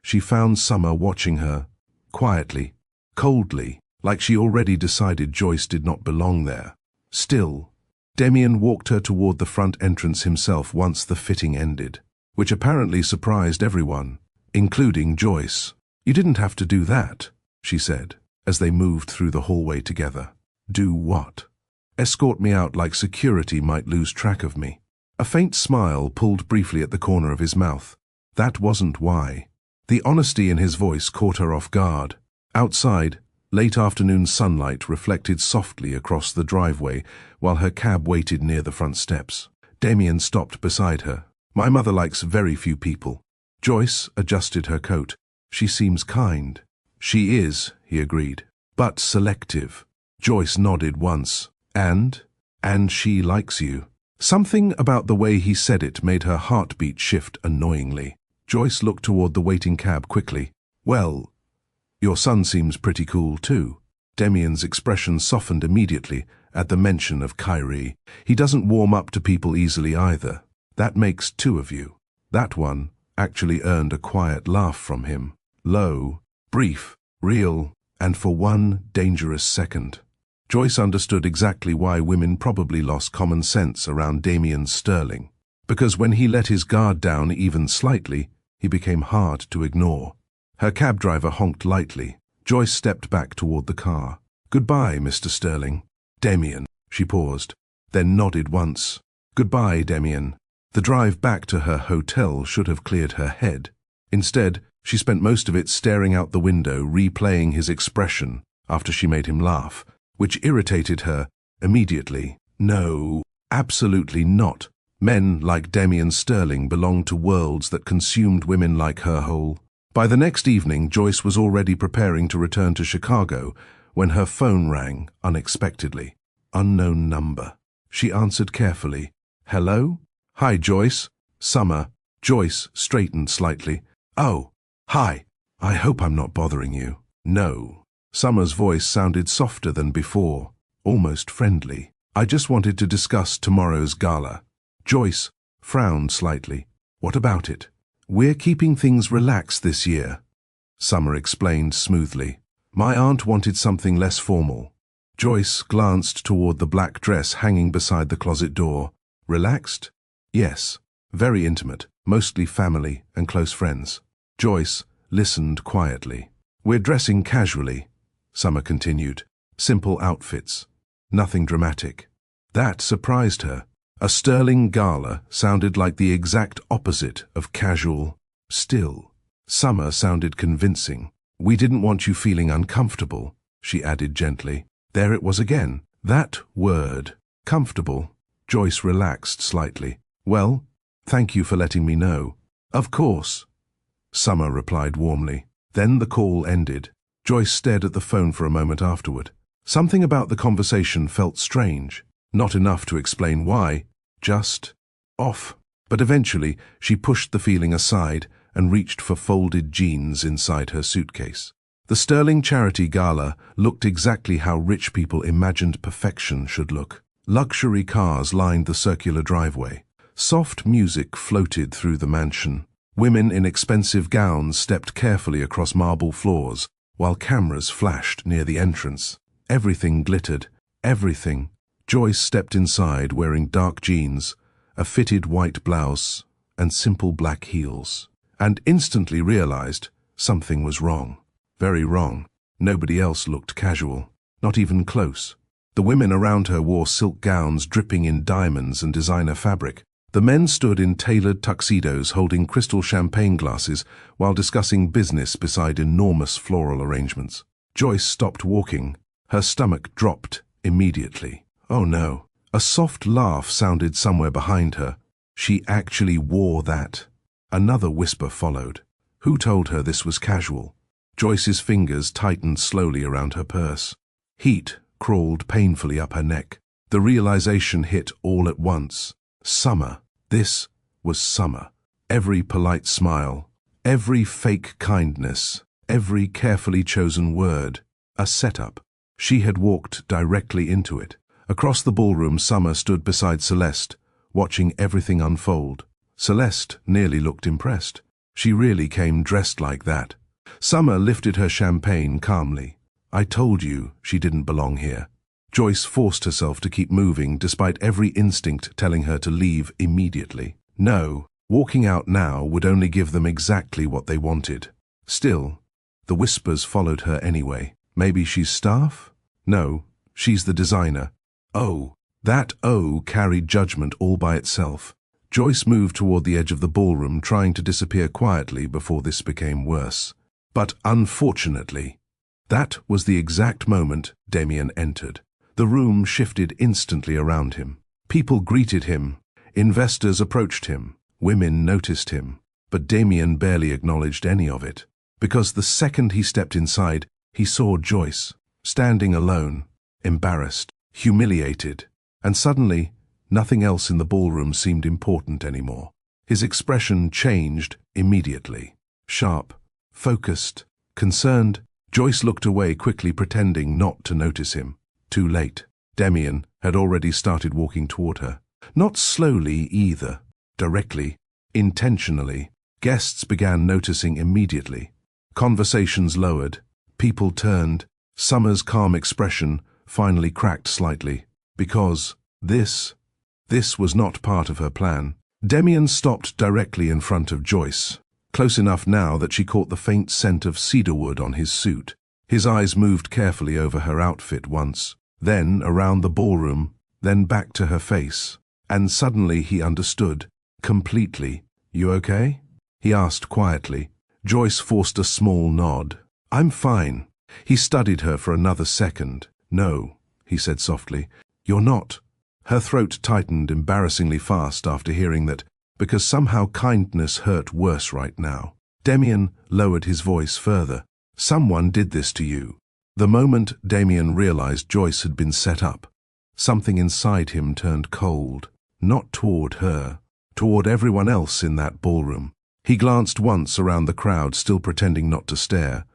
C: she found Summer watching her, quietly, coldly, like she already decided Joyce did not belong there. Still, Demian walked her toward the front entrance himself once the fitting ended, which apparently surprised everyone, including Joyce. You didn't have to do that, she said, as they moved through the hallway together. Do what? Escort me out like security might lose track of me. A faint smile pulled briefly at the corner of his mouth. That wasn't why. The honesty in his voice caught her off guard. Outside, late afternoon sunlight reflected softly across the driveway while her cab waited near the front steps. Demian stopped beside her. My mother likes very few people. Joyce adjusted her coat. She seems kind. She is, he agreed, but selective. Joyce nodded once. And she likes you. Something about the way he said it made her heartbeat shift annoyingly. Joyce looked toward the waiting cab quickly. Well, your son seems pretty cool too. Demian's expression softened immediately at the mention of Kyrie. He doesn't warm up to people easily either. That makes 2 of you. That one actually earned a quiet laugh from him. Low, brief, real, and for one dangerous second. Joyce understood exactly why women probably lost common sense around Demian Sterling. Because when he let his guard down even slightly, he became hard to ignore. Her cab driver honked lightly. Joyce stepped back toward the car. "Goodbye, Mr. Sterling." "Demian." She paused, then nodded once. "Goodbye, Demian." The drive back to her hotel should have cleared her head. Instead, she spent most of it staring out the window, replaying his expression after she made him laugh, which irritated her immediately. No, absolutely not. Men like Demian Sterling belonged to worlds that consumed women like her whole. By the next evening, Joyce was already preparing to return to Chicago when her phone rang unexpectedly. Unknown number. She answered carefully. "Hello?" "Hi, Joyce." "Summer." Joyce straightened slightly. "Oh, hi. I hope I'm not bothering you." "No." Summer's voice sounded softer than before, almost friendly. "I just wanted to discuss tomorrow's gala." Joyce frowned slightly. "What about it?" "We're keeping things relaxed this year," Summer explained smoothly. "My aunt wanted something less formal." Joyce glanced toward the black dress hanging beside the closet door. "Relaxed?" "Yes. Very intimate, mostly family and close friends." Joyce listened quietly. "We're dressing casually," Summer continued. "Simple outfits. Nothing dramatic." That surprised her. A Sterling gala sounded like the exact opposite of casual. Still, Summer sounded convincing. "We didn't want you feeling uncomfortable," she added gently. There it was again. That word. Comfortable. Joyce relaxed slightly. "Well, thank you for letting me know." "Of course," Summer replied warmly. Then the call ended. Joyce stared at the phone for a moment afterward. Something about the conversation felt strange. Not enough to explain why, just off. But eventually, she pushed the feeling aside and reached for folded jeans inside her suitcase. The Sterling Charity Gala looked exactly how rich people imagined perfection should look. Luxury cars lined the circular driveway. Soft music floated through the mansion. Women in expensive gowns stepped carefully across marble floors, while cameras flashed near the entrance. Everything glittered. Everything. Joyce stepped inside wearing dark jeans, a fitted white blouse, and simple black heels, and instantly realized something was wrong. Very wrong. Nobody else looked casual, not even close. The women around her wore silk gowns dripping in diamonds and designer fabric. The men stood in tailored tuxedos holding crystal champagne glasses while discussing business beside enormous floral arrangements. Joyce stopped walking. Her stomach dropped immediately. Oh no. A soft laugh sounded somewhere behind her. She actually wore that. Another whisper followed. Who told her this was casual? Joyce's fingers tightened slowly around her purse. Heat crawled painfully up her neck. The realization hit all at once. Summer. This was Summer. Every polite smile, every fake kindness, every carefully chosen word. A setup. She had walked directly into it. Across the ballroom, Summer stood beside Celeste, watching everything unfold. Celeste nearly looked impressed. She really came dressed like that. Summer lifted her champagne calmly. "I told you she didn't belong here." Joyce forced herself to keep moving despite every instinct telling her to leave immediately. No, walking out now would only give them exactly what they wanted. Still, the whispers followed her anyway. Maybe she's staff? No, she's the designer. Oh, that O carried judgment all by itself. Joyce moved toward the edge of the ballroom, trying to disappear quietly before this became worse. But unfortunately, that was the exact moment Demian entered. The room shifted instantly around him. People greeted him. Investors approached him. Women noticed him. But Demian barely acknowledged any of it. Because the second he stepped inside, he saw Joyce, standing alone, embarrassed, humiliated, and suddenly, nothing else in the ballroom seemed important anymore. His expression changed immediately. Sharp, focused, concerned. Joyce looked away quickly, pretending not to notice him. Too late. Demian had already started walking toward her. Not slowly either. Directly, intentionally. Guests began noticing immediately. Conversations lowered. People turned. Summer's calm expression finally cracked slightly. Because this was not part of her plan. Demian stopped directly in front of Joyce, close enough now that she caught the faint scent of cedarwood on his suit. His eyes moved carefully over her outfit once, then around the ballroom, then back to her face. And suddenly he understood, completely. "You okay?" he asked quietly. Joyce forced a small nod. "I'm fine." He studied her for another second. "No," he said softly. "You're not." Her throat tightened embarrassingly fast after hearing that, because somehow kindness hurt worse right now. Demian lowered his voice further. "Someone did this to you." The moment Demian realized Joyce had been set up, something inside him turned cold, not toward her, toward everyone else in that ballroom. He glanced once around the crowd, still pretending not to stare,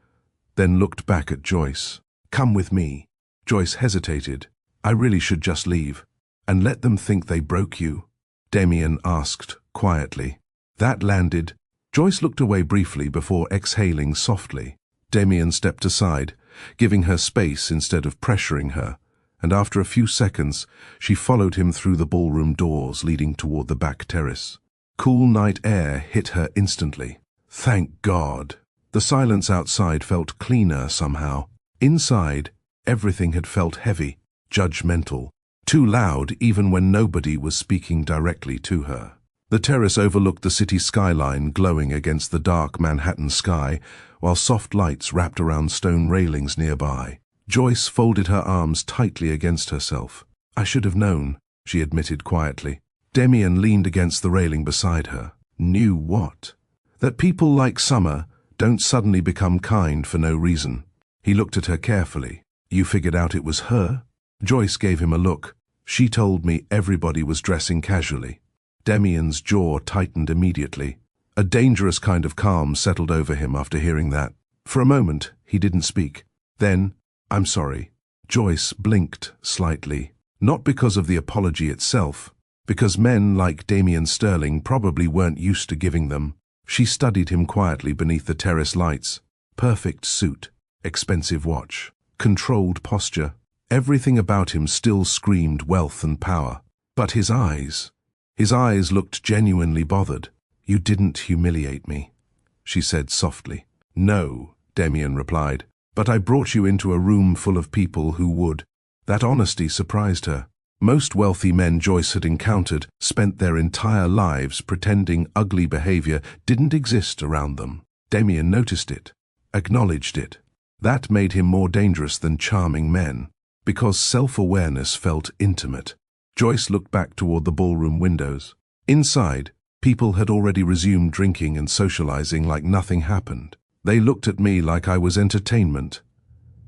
C: then looked back at Joyce. "Come with me." Joyce hesitated. "I really should just leave. And let them think they broke you?" Demian asked quietly. That landed. Joyce looked away briefly before exhaling softly. Demian stepped aside, giving her space instead of pressuring her, and after a few seconds, she followed him through the ballroom doors leading toward the back terrace. Cool night air hit her instantly. Thank God. The silence outside felt cleaner somehow. Inside, everything had felt heavy, judgmental, too loud even when nobody was speaking directly to her. The terrace overlooked the city skyline glowing against the dark Manhattan sky, while soft lights wrapped around stone railings nearby. Joyce folded her arms tightly against herself. "I should have known," she admitted quietly. Demian leaned against the railing beside her. Knew what? That people like Summer don't suddenly become kind for no reason. He looked at her carefully. "You figured out it was her?" Joyce gave him a look. "She told me everybody was dressing casually." Demian's jaw tightened immediately. A dangerous kind of calm settled over him after hearing that. For a moment, he didn't speak. Then, "I'm sorry." Joyce blinked slightly. Not because of the apology itself, because men like Demian Sterling probably weren't used to giving them. She studied him quietly beneath the terrace lights. Perfect suit, expensive watch, controlled posture. Everything about him still screamed wealth and power. But his eyes looked genuinely bothered. "You didn't humiliate me," she said softly. "No," Demian replied, "but I brought you into a room full of people who would." That honesty surprised her. Most wealthy men Joyce had encountered spent their entire lives pretending ugly behavior didn't exist around them. Demian noticed it, acknowledged it. That made him more dangerous than charming men, because self-awareness felt intimate. Joyce looked back toward the ballroom windows. Inside, people had already resumed drinking and socializing like nothing happened. "They looked at me like I was entertainment,"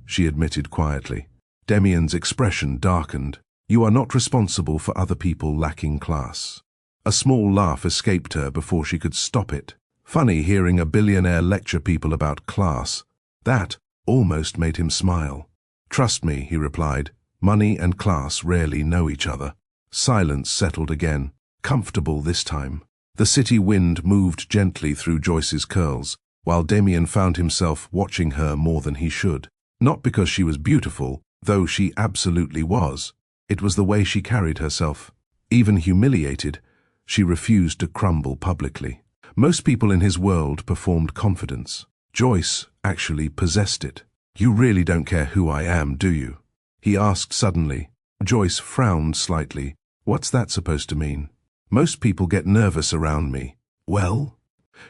C: she admitted quietly. Demian's expression darkened. "You are not responsible for other people lacking class." A small laugh escaped her before she could stop it. Funny hearing a billionaire lecture people about class. That almost made him smile. "Trust me," he replied. "Money and class rarely know each other." Silence settled again, comfortable this time. The city wind moved gently through Joyce's curls, while Demian found himself watching her more than he should. Not because she was beautiful, though she absolutely was. It was the way she carried herself. Even humiliated, she refused to crumble publicly. Most people in his world performed confidence. Joyce actually possessed it. "You really don't care who I am, do you?" he asked suddenly. Joyce frowned slightly. "What's that supposed to mean?" "Most people get nervous around me." "Well?"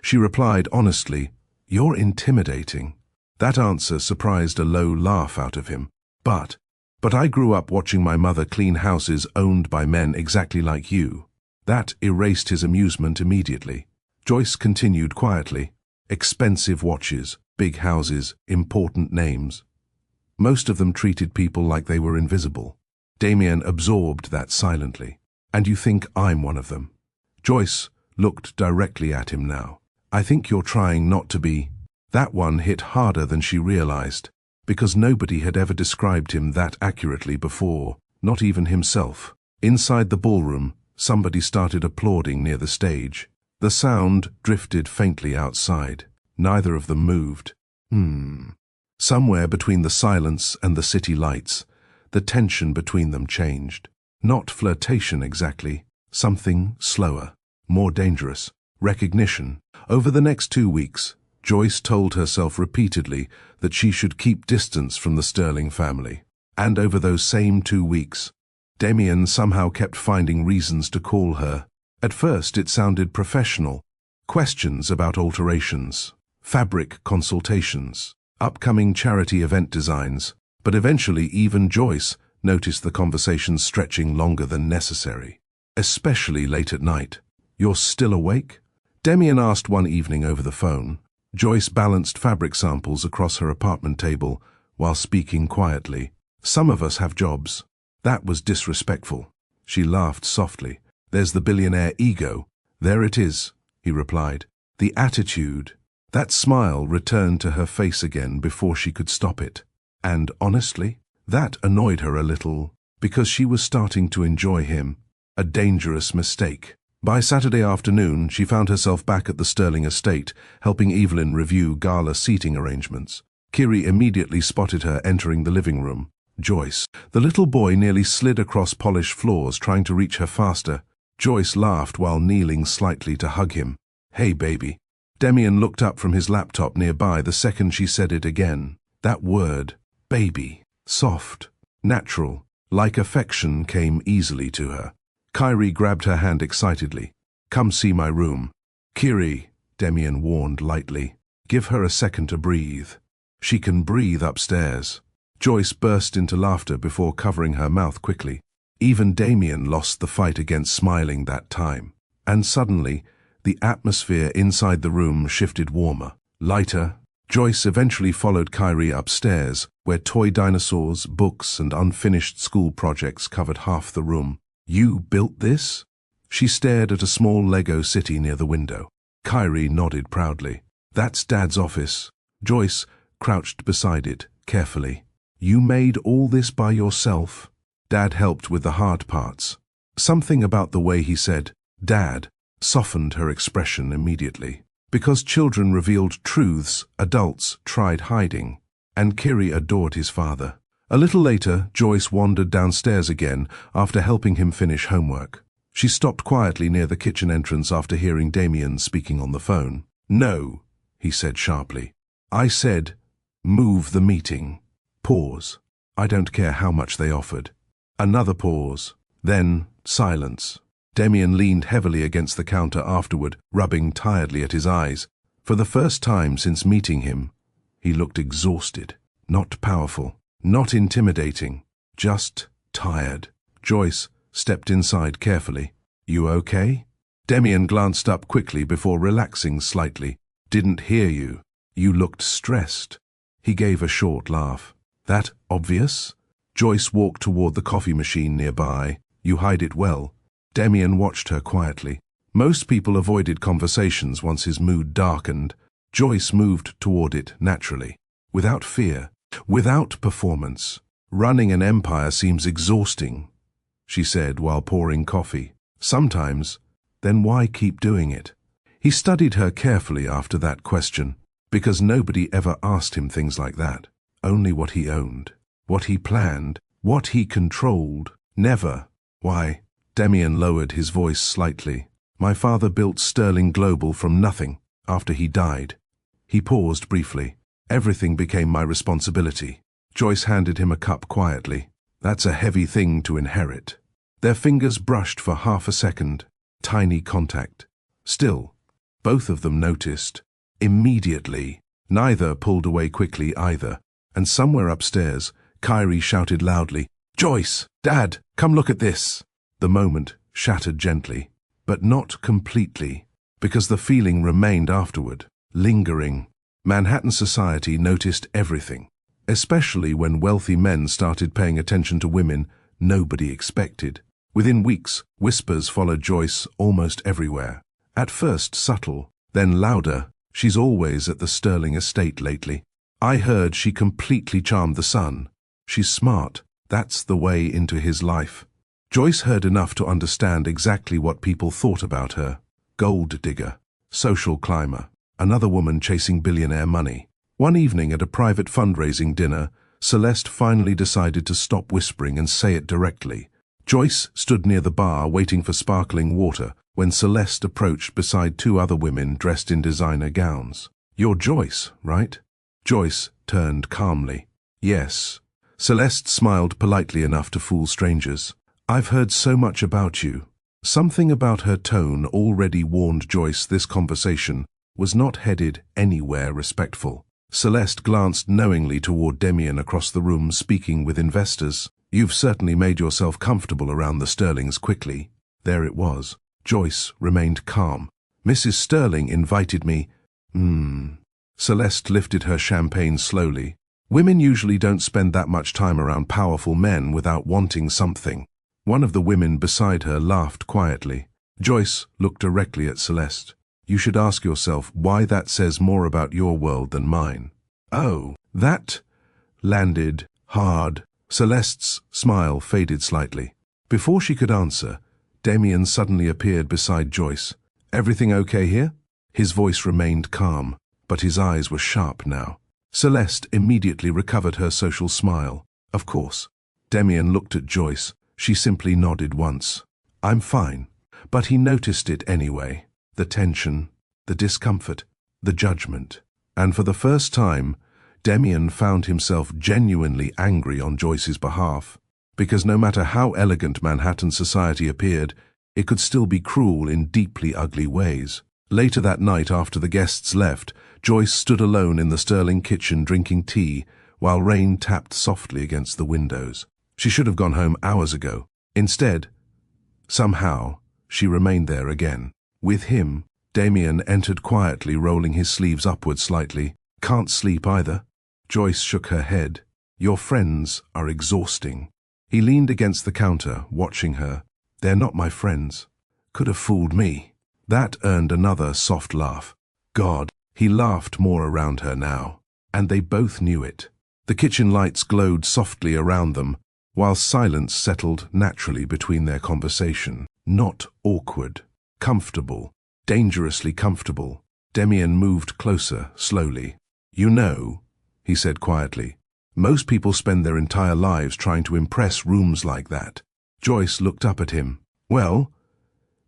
C: She replied honestly, "You're intimidating." That answer surprised a low laugh out of him. But I grew up watching my mother clean houses owned by men exactly like you." That erased his amusement immediately. Joyce continued quietly. "Expensive watches, big houses, important names. Most of them treated people like they were invisible." Demian absorbed that silently. "And you think I'm one of them?" Joyce looked directly at him now. "I think you're trying not to be." That one hit harder than she realized, because nobody had ever described him that accurately before, not even himself. Inside the ballroom, somebody started applauding near the stage. The sound drifted faintly outside. Neither of them moved. Somewhere between the silence and the city lights, the tension between them changed. Not flirtation exactly, something slower, more dangerous, recognition. Over the next 2 weeks, Joyce told herself repeatedly that she should keep distance from the Sterling family. And over those same 2 weeks, Demian somehow kept finding reasons to call her. At first it sounded professional. Questions about alterations, fabric consultations, upcoming charity event designs, but eventually even Joyce noticed the conversations stretching longer than necessary, especially late at night. "You're still awake?" Demian asked one evening over the phone. Joyce balanced fabric samples across her apartment table while speaking quietly. "Some of us have jobs." That was disrespectful. She laughed softly. "There's the billionaire ego." "There it is," he replied. "The attitude." That smile returned to her face again before she could stop it. And honestly, that annoyed her a little, because she was starting to enjoy him. A dangerous mistake. By Saturday afternoon, she found herself back at the Sterling estate, helping Evelyn review gala seating arrangements. Kyrie immediately spotted her entering the living room. Joyce. The little boy nearly slid across polished floors, trying to reach her faster. Joyce laughed while kneeling slightly to hug him. "Hey, baby." Demian looked up from his laptop nearby the second she said it again. That word, baby, soft, natural, like affection, came easily to her. Kyrie grabbed her hand excitedly. "Come see my room." "Kyrie," Demian warned lightly. "Give her a second to breathe. She can breathe upstairs." Joyce burst into laughter before covering her mouth quickly. Even Demian lost the fight against smiling that time. And suddenly, the atmosphere inside the room shifted warmer, lighter. Joyce eventually followed Kyrie upstairs, where toy dinosaurs, books, and unfinished school projects covered half the room. "You built this?" She stared at a small Lego city near the window. Kyrie nodded proudly. "That's Dad's office." Joyce crouched beside it, carefully. "You made all this by yourself?" Dad helped with the hard parts. Something about the way he said, "Dad," softened her expression immediately. Because children revealed truths adults tried hiding, and Kyrie adored his father. A little later, Joyce wandered downstairs again after helping him finish homework. She stopped quietly near the kitchen entrance after hearing Demian speaking on the phone. "No," he said sharply. "I said, move the meeting." Pause. I don't care how much they offered. Another pause. Then silence. Demian leaned heavily against the counter afterward, rubbing tiredly at his eyes. For the first time since meeting him, he looked exhausted, not powerful. Not intimidating, just tired. Joyce stepped inside carefully. "You okay?" Demian glanced up quickly before relaxing slightly. "Didn't hear you. You looked stressed." He gave a short laugh. "That obvious?" Joyce walked toward the coffee machine nearby. "You hide it well." Demian watched her quietly. Most people avoided conversations once his mood darkened. Joyce moved toward it naturally, without fear. "Without performance. Running an empire seems exhausting," she said while pouring coffee. "Sometimes. Then why keep doing it?" He studied her carefully after that question, because nobody ever asked him things like that. Only what he owned, what he planned, what he controlled. Never. "Why?" Demian lowered his voice slightly. "My father built Sterling Global from nothing after he died." He paused briefly. "Everything became my responsibility." Joyce handed him a cup quietly. "That's a heavy thing to inherit." Their fingers brushed for half a second. Tiny contact. Still, both of them noticed. Immediately. Neither pulled away quickly either. And somewhere upstairs, Kyrie shouted loudly, "Joyce! Dad! Come look at this!" The moment shattered gently, but not completely, because the feeling remained afterward, lingering. Manhattan society noticed everything, especially when wealthy men started paying attention to women nobody expected. Within weeks, whispers followed Joyce almost everywhere. At first subtle, then louder. "She's always at the Sterling estate lately. I heard she completely charmed the son. She's smart. That's the way into his life." Joyce heard enough to understand exactly what people thought about her. Gold digger, social climber, another woman chasing billionaire money. One evening at a private fundraising dinner, Celeste finally decided to stop whispering and say it directly. Joyce stood near the bar waiting for sparkling water when Celeste approached beside two other women dressed in designer gowns. "You're Joyce, right?" Joyce turned calmly. "Yes." Celeste smiled politely enough to fool strangers. "I've heard so much about you." Something about her tone already warned Joyce this conversation was not headed anywhere respectful. Celeste glanced knowingly toward Demian across the room speaking with investors. "You've certainly made yourself comfortable around the Sterlings quickly." There it was. Joyce remained calm. "Mrs. Sterling invited me." Celeste lifted her champagne slowly. "Women usually don't spend that much time around powerful men without wanting something." One of the women beside her laughed quietly. Joyce looked directly at Celeste. "You should ask yourself why that says more about your world than mine." "Oh, that landed hard." Celeste's smile faded slightly. Before she could answer, Demian suddenly appeared beside Joyce. "Everything okay here?" His voice remained calm, but his eyes were sharp now. Celeste immediately recovered her social smile. "Of course." Demian looked at Joyce. She simply nodded once. "I'm fine." But he noticed it anyway. The tension, the discomfort, the judgment. And for the first time, Demian found himself genuinely angry on Joyce's behalf. Because no matter how elegant Manhattan society appeared, it could still be cruel in deeply ugly ways. Later that night, after the guests left, Joyce stood alone in the Sterling kitchen drinking tea, while rain tapped softly against the windows. She should have gone home hours ago. Instead, somehow, she remained there again. With him, Demian entered quietly, rolling his sleeves upward slightly. "Can't sleep either." Joyce shook her head. "Your friends are exhausting." He leaned against the counter, watching her. "They're not my friends." Could have fooled me. That earned another soft laugh. God, he laughed more around her now. And they both knew it. The kitchen lights glowed softly around them, while silence settled naturally between their conversation. Not awkward. Comfortable. Dangerously comfortable. Demian moved closer, slowly. "You know," he said quietly, "most people spend their entire lives trying to impress rooms like that." Joyce looked up at him. "Well,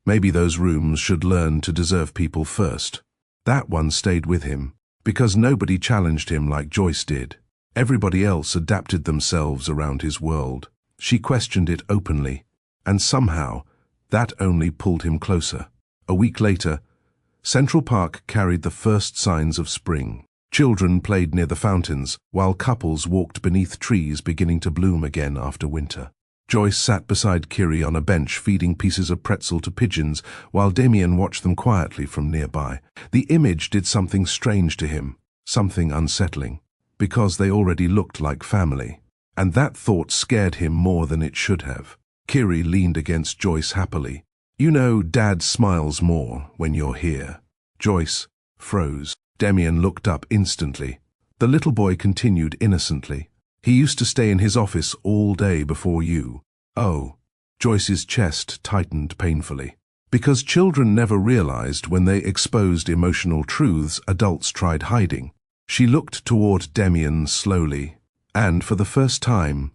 C: maybe those rooms should learn to deserve people first." That one stayed with him, because nobody challenged him like Joyce did. Everybody else adapted themselves around his world. She questioned it openly, and somehow that only pulled him closer. A week later, Central Park carried the first signs of spring. Children played near the fountains, while couples walked beneath trees beginning to bloom again after winter. Joyce sat beside Kyrie on a bench feeding pieces of pretzel to pigeons, while Demian watched them quietly from nearby. The image did something strange to him, something unsettling, because they already looked like family. And that thought scared him more than it should have. Kyrie leaned against Joyce happily. "You know, Dad smiles more when you're here." Joyce froze. Demian looked up instantly. The little boy continued innocently. "He used to stay in his office all day before you." "Oh." Joyce's chest tightened painfully. Because children never realized when they exposed emotional truths adults tried hiding. She looked toward Demian slowly, and for the first time,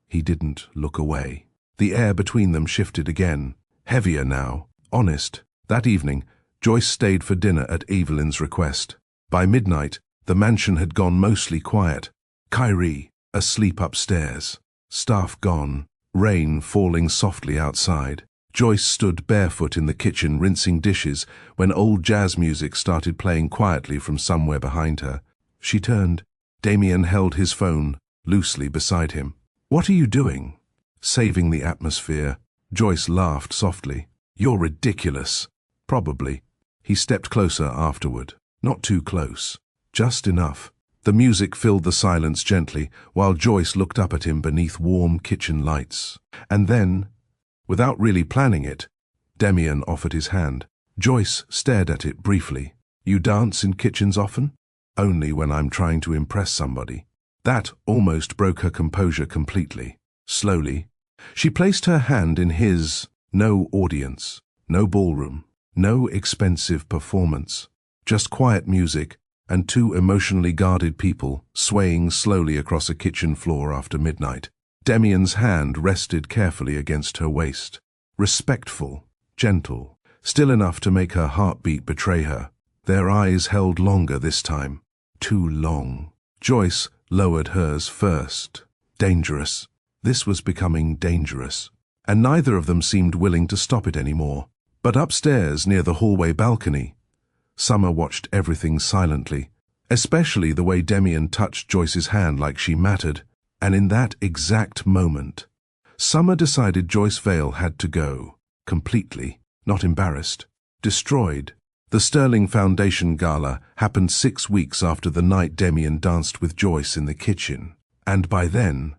C: he didn't look away. The air between them shifted again, heavier now, honest. That evening, Joyce stayed for dinner at Evelyn's request. By midnight, the mansion had gone mostly quiet. Kyrie, asleep upstairs. Staff gone. Rain falling softly outside. Joyce stood barefoot in the kitchen rinsing dishes when old jazz music started playing quietly from somewhere behind her. She turned. Demian held his phone loosely beside him. "What are you doing?" "Saving the atmosphere." Joyce laughed softly. "You're ridiculous." "Probably." He stepped closer afterward. Not too close. Just enough. The music filled the silence gently, while Joyce looked up at him beneath warm kitchen lights. And then, without really planning it, Demian offered his hand. Joyce stared at it briefly. "You dance in kitchens often?" "Only when I'm trying to impress somebody." That almost broke her composure completely. Slowly, she placed her hand in his. No audience, no ballroom, no expensive performance. Just quiet music, and two emotionally guarded people swaying slowly across a kitchen floor after midnight. Demian's hand rested carefully against her waist. Respectful, gentle, still enough to make her heartbeat betray her. Their eyes held longer this time. Too long. Joyce lowered hers first. Dangerous. This was becoming dangerous. And neither of them seemed willing to stop it anymore. But upstairs, near the hallway balcony, Summer watched everything silently, especially the way Demian touched Joyce's hand like she mattered. And in that exact moment, Summer decided Joyce Vale had to go. Completely. Not embarrassed. Destroyed. The Sterling Foundation Gala happened 6 weeks after the night Demian danced with Joyce in the kitchen. And by then,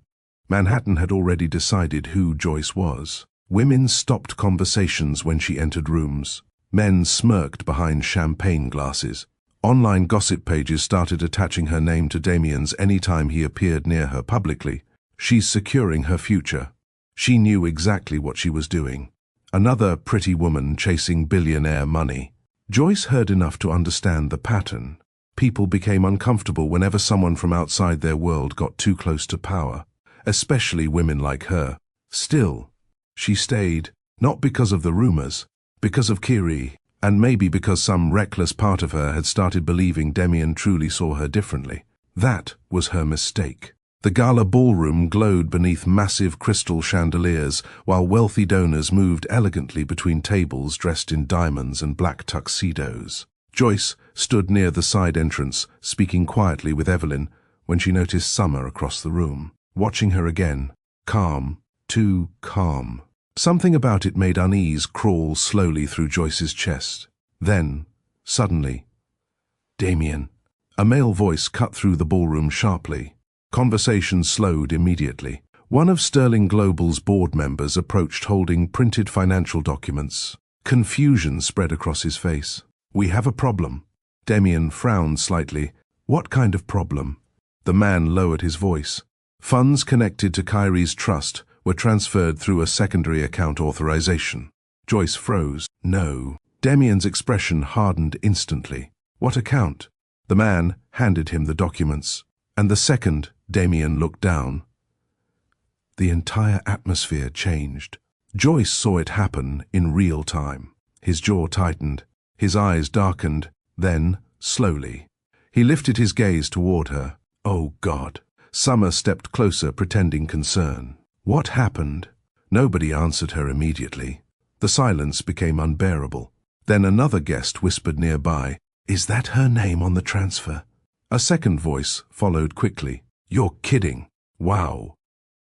C: Manhattan had already decided who Joyce was. Women stopped conversations when she entered rooms. Men smirked behind champagne glasses. Online gossip pages started attaching her name to Demian's anytime he appeared near her publicly. She's securing her future. She knew exactly what she was doing. Another pretty woman chasing billionaire money. Joyce heard enough to understand the pattern. People became uncomfortable whenever someone from outside their world got too close to power, especially women like her. Still, she stayed, not because of the rumors, because of Kyrie, and maybe because some reckless part of her had started believing Demian truly saw her differently. That was her mistake. The gala ballroom glowed beneath massive crystal chandeliers, while wealthy donors moved elegantly between tables dressed in diamonds and black tuxedos. Joyce stood near the side entrance, speaking quietly with Evelyn, when she noticed Summer across the room, watching her again. Calm, too calm. Something about it made unease crawl slowly through Joyce's chest. Then, suddenly, "Demian." A male voice cut through the ballroom sharply. Conversation slowed immediately. One of Sterling Global's board members approached holding printed financial documents. Confusion spread across his face. "We have a problem." Demian frowned slightly. "What kind of problem?" The man lowered his voice. "Funds connected to Kyrie's trust were transferred through a secondary account authorization." Joyce froze. "No." Demian's expression hardened instantly. "What account?" The man handed him the documents. And the second Demian looked down, the entire atmosphere changed. Joyce saw it happen in real time. His jaw tightened, his eyes darkened, then, slowly, he lifted his gaze toward her. "Oh, God." Summer stepped closer, pretending concern. "What happened?" Nobody answered her immediately. The silence became unbearable. Then another guest whispered nearby, "Is that her name on the transfer?" A second voice followed quickly. "You're kidding. Wow."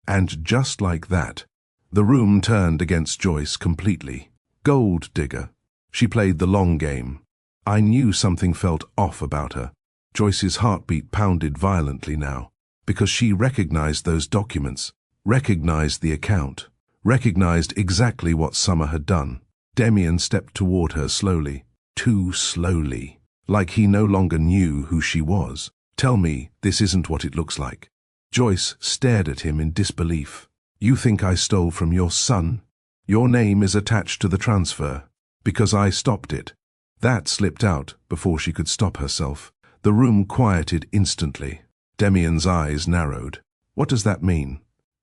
C: And just like that, the room turned against Joyce completely. Gold digger. She played the long game. I knew something felt off about her. Joyce's heartbeat pounded violently now, because she recognized those documents, recognized the account, recognized exactly what Summer had done. Demian stepped toward her slowly, too slowly. Like he no longer knew who she was. "Tell me this isn't what it looks like." Joyce stared at him in disbelief. "You think I stole from your son? Your name is attached to the transfer, because I stopped it." That slipped out before she could stop herself. The room quieted instantly. Demian's eyes narrowed. "What does that mean?"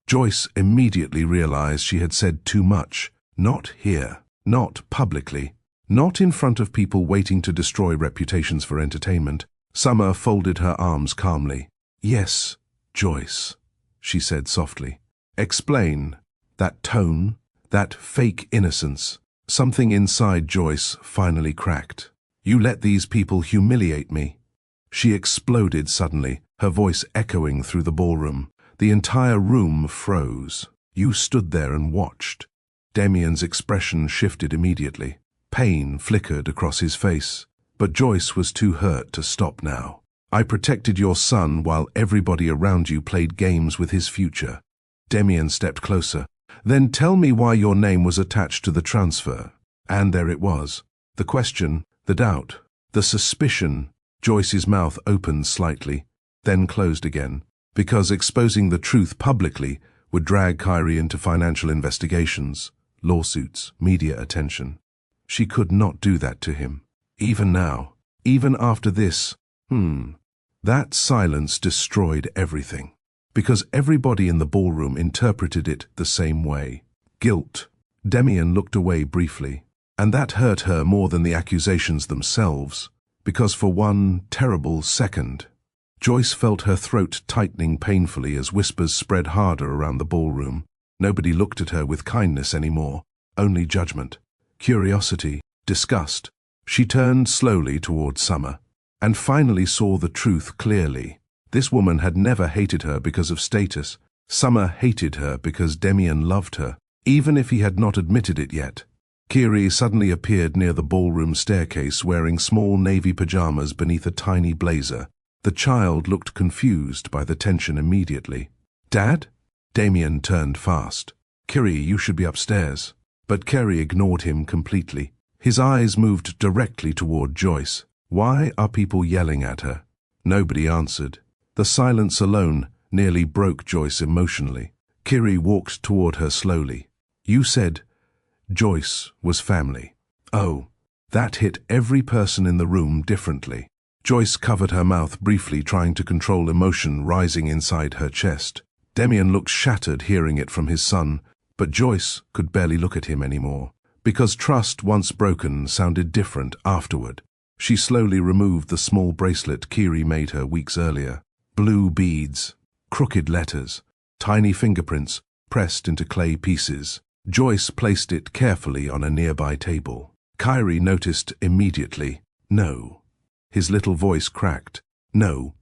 C: Joyce immediately realized she had said too much. Not here. Not publicly. Not in front of people waiting to destroy reputations for entertainment. Summer folded her arms calmly. "Yes, Joyce," she said softly. "Explain." That tone, that fake innocence. Something inside Joyce finally cracked. "You let these people humiliate me." She exploded suddenly, her voice echoing through the ballroom. The entire room froze. "You stood there and watched." Demian's expression shifted immediately. Pain flickered across his face, but Joyce was too hurt to stop now. "I protected your son while everybody around you played games with his future." Demian stepped closer. "Then tell me why your name was attached to the transfer." And there it was. The question, the doubt, the suspicion. Joyce's mouth opened slightly, then closed again, because exposing the truth publicly would drag Kyrie into financial investigations, lawsuits, media attention. She could not do that to him. Even now, even after this, That silence destroyed everything, because everybody in the ballroom interpreted it the same way. Guilt. Demian looked away briefly, and that hurt her more than the accusations themselves, because for one terrible second, Joyce felt her throat tightening painfully as whispers spread harder around the ballroom. Nobody looked at her with kindness anymore, only judgment, curiosity, disgust. She turned slowly toward Summer, and finally saw the truth clearly. This woman had never hated her because of status. Summer hated her because Demian loved her, even if he had not admitted it yet. Kyrie suddenly appeared near the ballroom staircase wearing small navy pajamas beneath a tiny blazer. The child looked confused by the tension immediately. "Dad?" Demian turned fast. "Kyrie, you should be upstairs." But Kyrie ignored him completely. His eyes moved directly toward Joyce. Why are people yelling at her? Nobody answered. The silence alone nearly broke Joyce emotionally. Kyrie walked toward her slowly. "You said Joyce was family." Oh, that hit every person in the room differently. Joyce covered her mouth briefly, trying to control emotion rising inside her chest. Demian looked shattered hearing it from his son, but Joyce could barely look at him anymore, because trust once broken sounded different afterward. She slowly removed the small bracelet Kyrie made her weeks earlier. Blue beads, crooked letters, tiny fingerprints pressed into clay pieces. Joyce placed it carefully on a nearby table. Kyrie noticed immediately. "No." His little voice cracked. "No,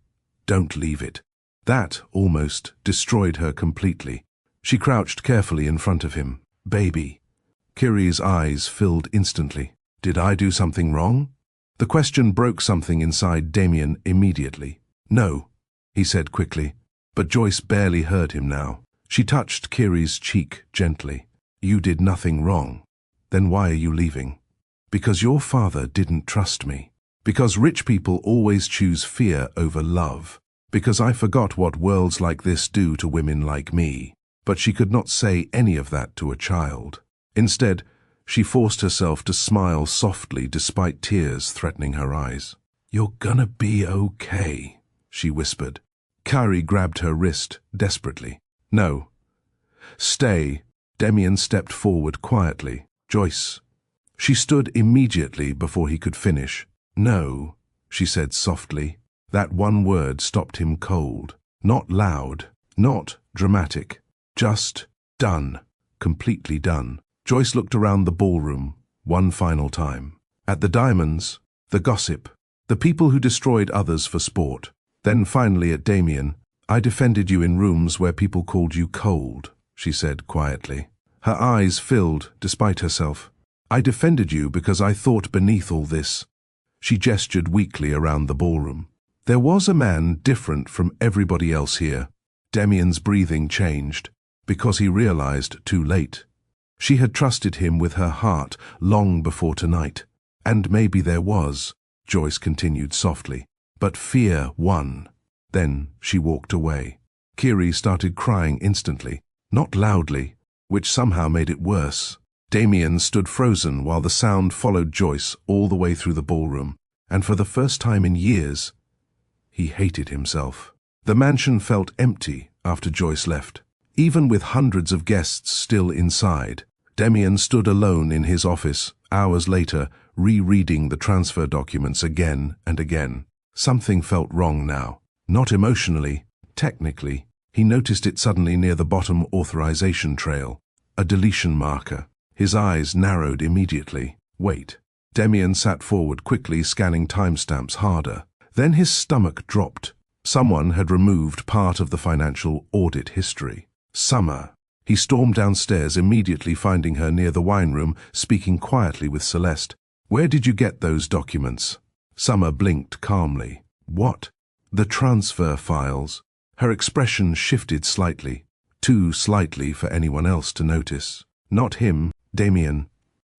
C: don't leave it." That almost destroyed her completely. She crouched carefully in front of him. "Baby." Kyrie's eyes filled instantly. "Did I do something wrong?" The question broke something inside Demian immediately. "No," he said quickly, but Joyce barely heard him now. She touched Kyrie's cheek gently. "You did nothing wrong. Then why are you leaving?" "Because your father didn't trust me. Because rich people always choose fear over love. Because I forgot what worlds like this do to women like me." But she could not say any of that to a child. Instead, she forced herself to smile softly despite tears threatening her eyes. "You're gonna be okay," she whispered. Kyrie grabbed her wrist desperately. "No. Stay." Demian stepped forward quietly. "Joyce." She stood immediately before he could finish. "No," she said softly. That one word stopped him cold. Not loud, not dramatic. Just done. Completely done. Joyce looked around the ballroom one final time. At the diamonds, the gossip, the people who destroyed others for sport. Then finally at Demian. "I defended you in rooms where people called you cold," she said quietly. Her eyes filled despite herself. "I defended you because I thought beneath all this." She gestured weakly around the ballroom. There was a man different from everybody else here. Demian's breathing changed, because he realized too late. She had trusted him with her heart long before tonight. And maybe there was, Joyce continued softly, but fear won. Then she walked away. Kyrie started crying instantly, not loudly, which somehow made it worse. Demian stood frozen while the sound followed Joyce all the way through the ballroom, and for the first time in years, he hated himself. The mansion felt empty after Joyce left. Even with hundreds of guests still inside, Demian stood alone in his office, hours later, rereading the transfer documents again and again. Something felt wrong now. Not emotionally, technically. He noticed it suddenly near the bottom authorization trail, a deletion marker. His eyes narrowed immediately. Wait. Demian sat forward, quickly scanning timestamps harder. Then his stomach dropped. Someone had removed part of the financial audit history. Summer. He stormed downstairs, immediately finding her near the wine room, speaking quietly with Celeste. "Where did you get those documents?" Summer blinked calmly. "What?" "The transfer files." Her expression shifted slightly, too slightly for anyone else to notice. "Not him, Demian."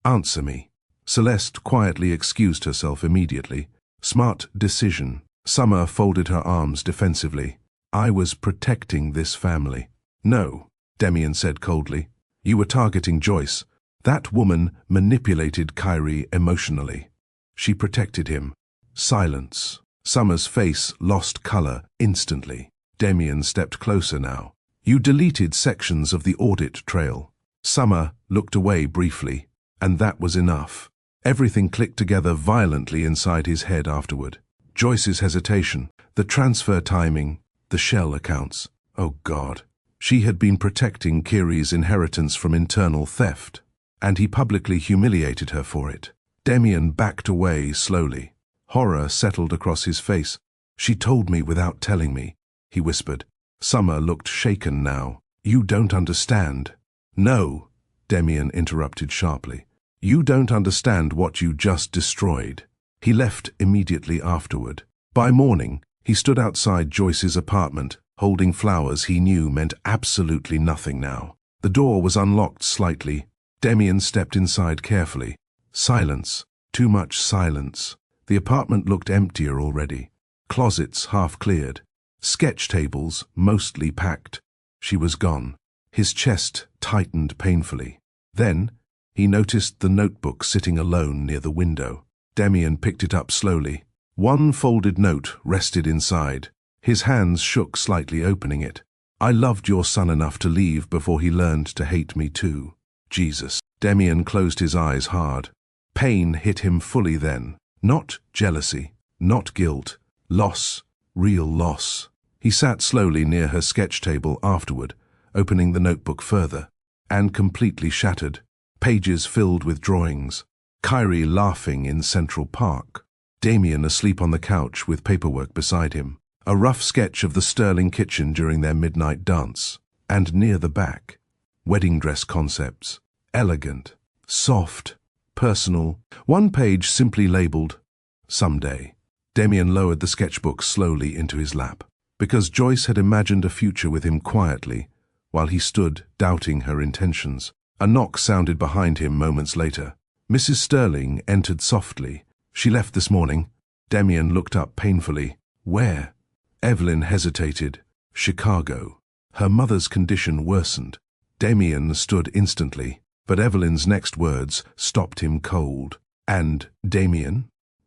C: "Answer me." Celeste quietly excused herself immediately. "Smart decision." Summer folded her arms defensively. "I was protecting this family." "No," Demian said coldly. "You were targeting Joyce. That woman manipulated Kyrie emotionally. She protected him." Silence. Summer's face lost color instantly. Demian stepped closer now. You deleted sections of the audit trail. Summer looked away briefly, and that was enough. Everything clicked together violently inside his head afterward. Joyce's hesitation, the transfer timing, the shell accounts. Oh God. She had been protecting Kyrie's inheritance from internal theft, and he publicly humiliated her for it. Demian backed away slowly. Horror settled across his face. She told me without telling me, he whispered. Summer looked shaken now. You don't understand. No, Demian interrupted sharply. You don't understand what you just destroyed. He left immediately afterward. By morning, he stood outside Joyce's apartment, holding flowers he knew meant absolutely nothing now. The door was unlocked slightly. Demian stepped inside carefully. Silence. Too much silence. The apartment looked emptier already. Closets half cleared. Sketch tables mostly packed. She was gone. His chest tightened painfully. Then, he noticed the notebook sitting alone near the window. Demian picked it up slowly. One folded note rested inside. His hands shook slightly opening it. I loved your son enough to leave before he learned to hate me too. Jesus. Demian closed his eyes hard. Pain hit him fully then. Not jealousy, not guilt. Loss, real loss. He sat slowly near her sketch table afterward, opening the notebook further, and completely shattered. Pages filled with drawings. Kyrie laughing in Central Park. Demian asleep on the couch with paperwork beside him. A rough sketch of the Sterling kitchen during their midnight dance. And near the back, wedding dress concepts. Elegant, soft, personal. One page simply labeled, Someday. Demian lowered the sketchbook slowly into his lap, because Joyce had imagined a future with him quietly, while he stood doubting her intentions. A knock sounded behind him moments later. Mrs. Sterling entered softly. She left this morning. Demian looked up painfully. Where? Evelyn hesitated. Chicago. Her mother's condition worsened. Demian stood instantly, but Evelyn's next words stopped him cold. And Demian?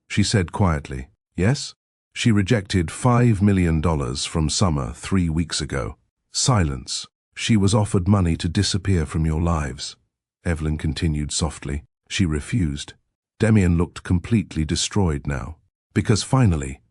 C: She said quietly. Yes? She rejected $5 million from Summer 3 weeks ago. Silence. She was offered money to disappear from your lives. Evelyn continued softly. She refused. Demian looked completely destroyed now. Because finally,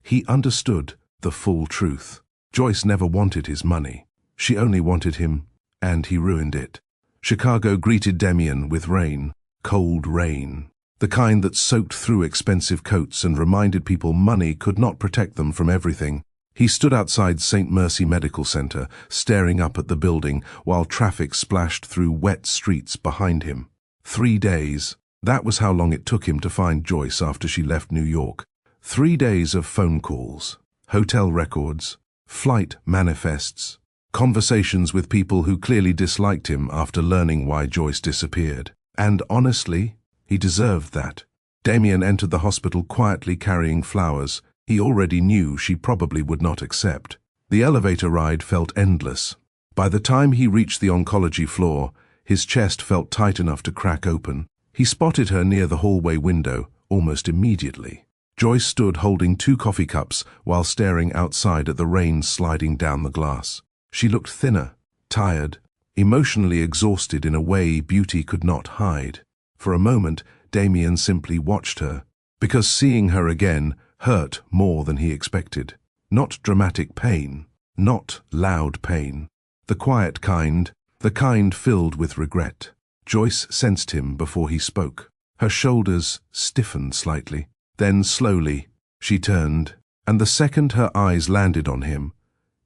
C: he understood the full truth. Joyce never wanted his money. She only wanted him, and he ruined it. Chicago greeted Demian with rain, cold rain. The kind that soaked through expensive coats and reminded people money could not protect them from everything. He stood outside St. Mercy Medical Center, staring up at the building while traffic splashed through wet streets behind him. 3 days. That was how long it took him to find Joyce after she left New York. 3 days of phone calls, hotel records, flight manifests, conversations with people who clearly disliked him after learning why Joyce disappeared. And honestly, he deserved that. Demian entered the hospital quietly carrying flowers. He already knew she probably would not accept. The elevator ride felt endless. By the time he reached the oncology floor, his chest felt tight enough to crack open. He spotted her near the hallway window almost immediately. Joyce stood holding 2 coffee cups while staring outside at the rain sliding down the glass. She looked thinner, tired, emotionally exhausted in a way beauty could not hide. For a moment, Demian simply watched her, because seeing her again hurt more than he expected. Not dramatic pain, not loud pain. The quiet kind, the kind filled with regret. Joyce sensed him before he spoke. Her shoulders stiffened slightly. Then slowly, she turned, and the second her eyes landed on him,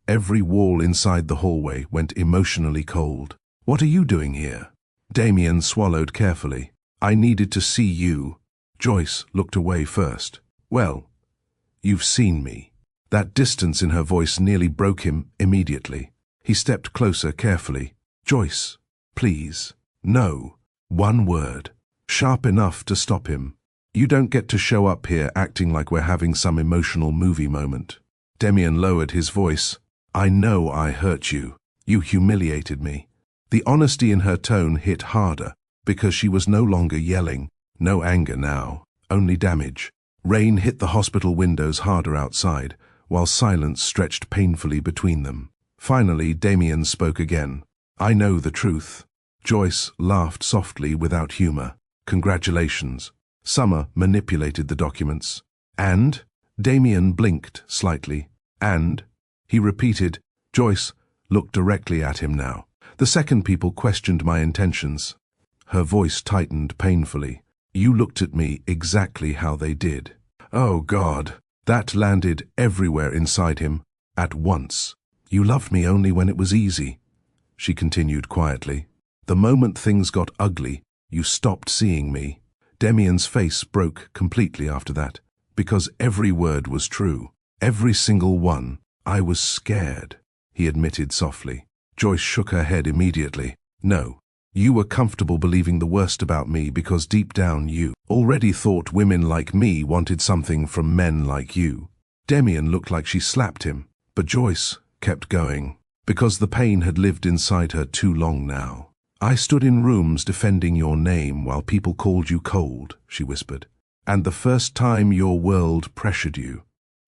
C: every wall inside the hallway went emotionally cold. What are you doing here? Demian swallowed carefully. I needed to see you. Joyce looked away first. Well, you've seen me. That distance in her voice nearly broke him immediately. He stepped closer carefully. Joyce, please. No. One word. Sharp enough to stop him. You don't get to show up here acting like we're having some emotional movie moment. Demian lowered his voice. I know I hurt you. You humiliated me. The honesty in her tone hit harder, because she was no longer yelling. No anger now, only damage. Rain hit the hospital windows harder outside, while silence stretched painfully between them. Finally, Demian spoke again. "I know the truth." Joyce laughed softly without humor. "Congratulations." Summer manipulated the documents. "And?" Demian blinked slightly. "And?" He repeated. Joyce looked directly at him now. "The second people questioned my intentions." Her voice tightened painfully. "You looked at me exactly how they did." Oh God, that landed everywhere inside him, at once. "You loved me only when it was easy," she continued quietly. "The moment things got ugly, you stopped seeing me." Demian's face broke completely after that, because every word was true. Every single one. "I was scared," he admitted softly. Joyce shook her head immediately. "No. You were comfortable believing the worst about me because deep down you already thought women like me wanted something from men like you." Demian looked like she slapped him, but Joyce kept going, because the pain had lived inside her too long now. "I stood in rooms defending your name while people called you cold," she whispered. "And the first time your world pressured you."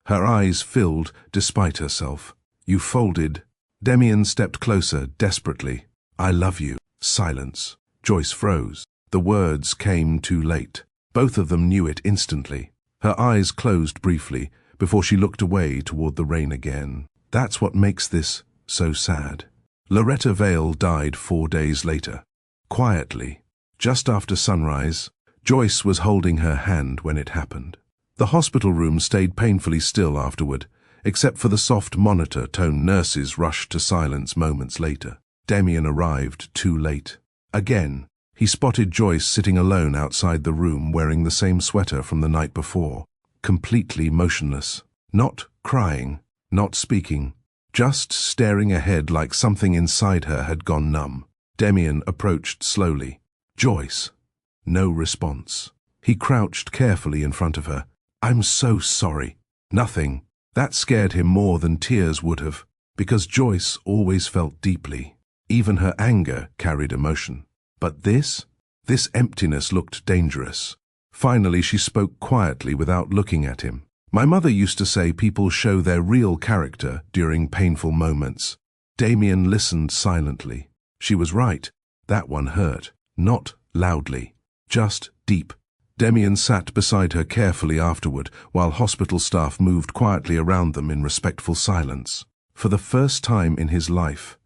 C: Her eyes filled despite herself. "You folded." Demian stepped closer, desperately. "I love you." Silence. Joyce froze. The words came too late. Both of them knew it instantly. Her eyes closed briefly before she looked away toward the rain again. "That's what makes this so sad." Loretta Vale died 4 days later. Quietly. Just after sunrise, Joyce was holding her hand when it happened. The hospital room stayed painfully still afterward, except for the soft monitor tone nurses rushed to silence moments later. Demian arrived too late. Again, he spotted Joyce sitting alone outside the room wearing the same sweater from the night before, completely motionless, not crying, not speaking, just staring ahead like something inside her had gone numb. Demian approached slowly. "Joyce." No response. He crouched carefully in front of her. "I'm so sorry." Nothing. That scared him more than tears would have, because Joyce always felt deeply. Even her anger carried emotion. But this emptiness looked dangerous. Finally, she spoke quietly without looking at him. "My mother used to say people show their real character during painful moments." Demian listened silently. She was right. That one hurt. Not loudly. Just deep. Demian sat beside her carefully afterward, while hospital staff moved quietly around them in respectful silence. For the first time in his life,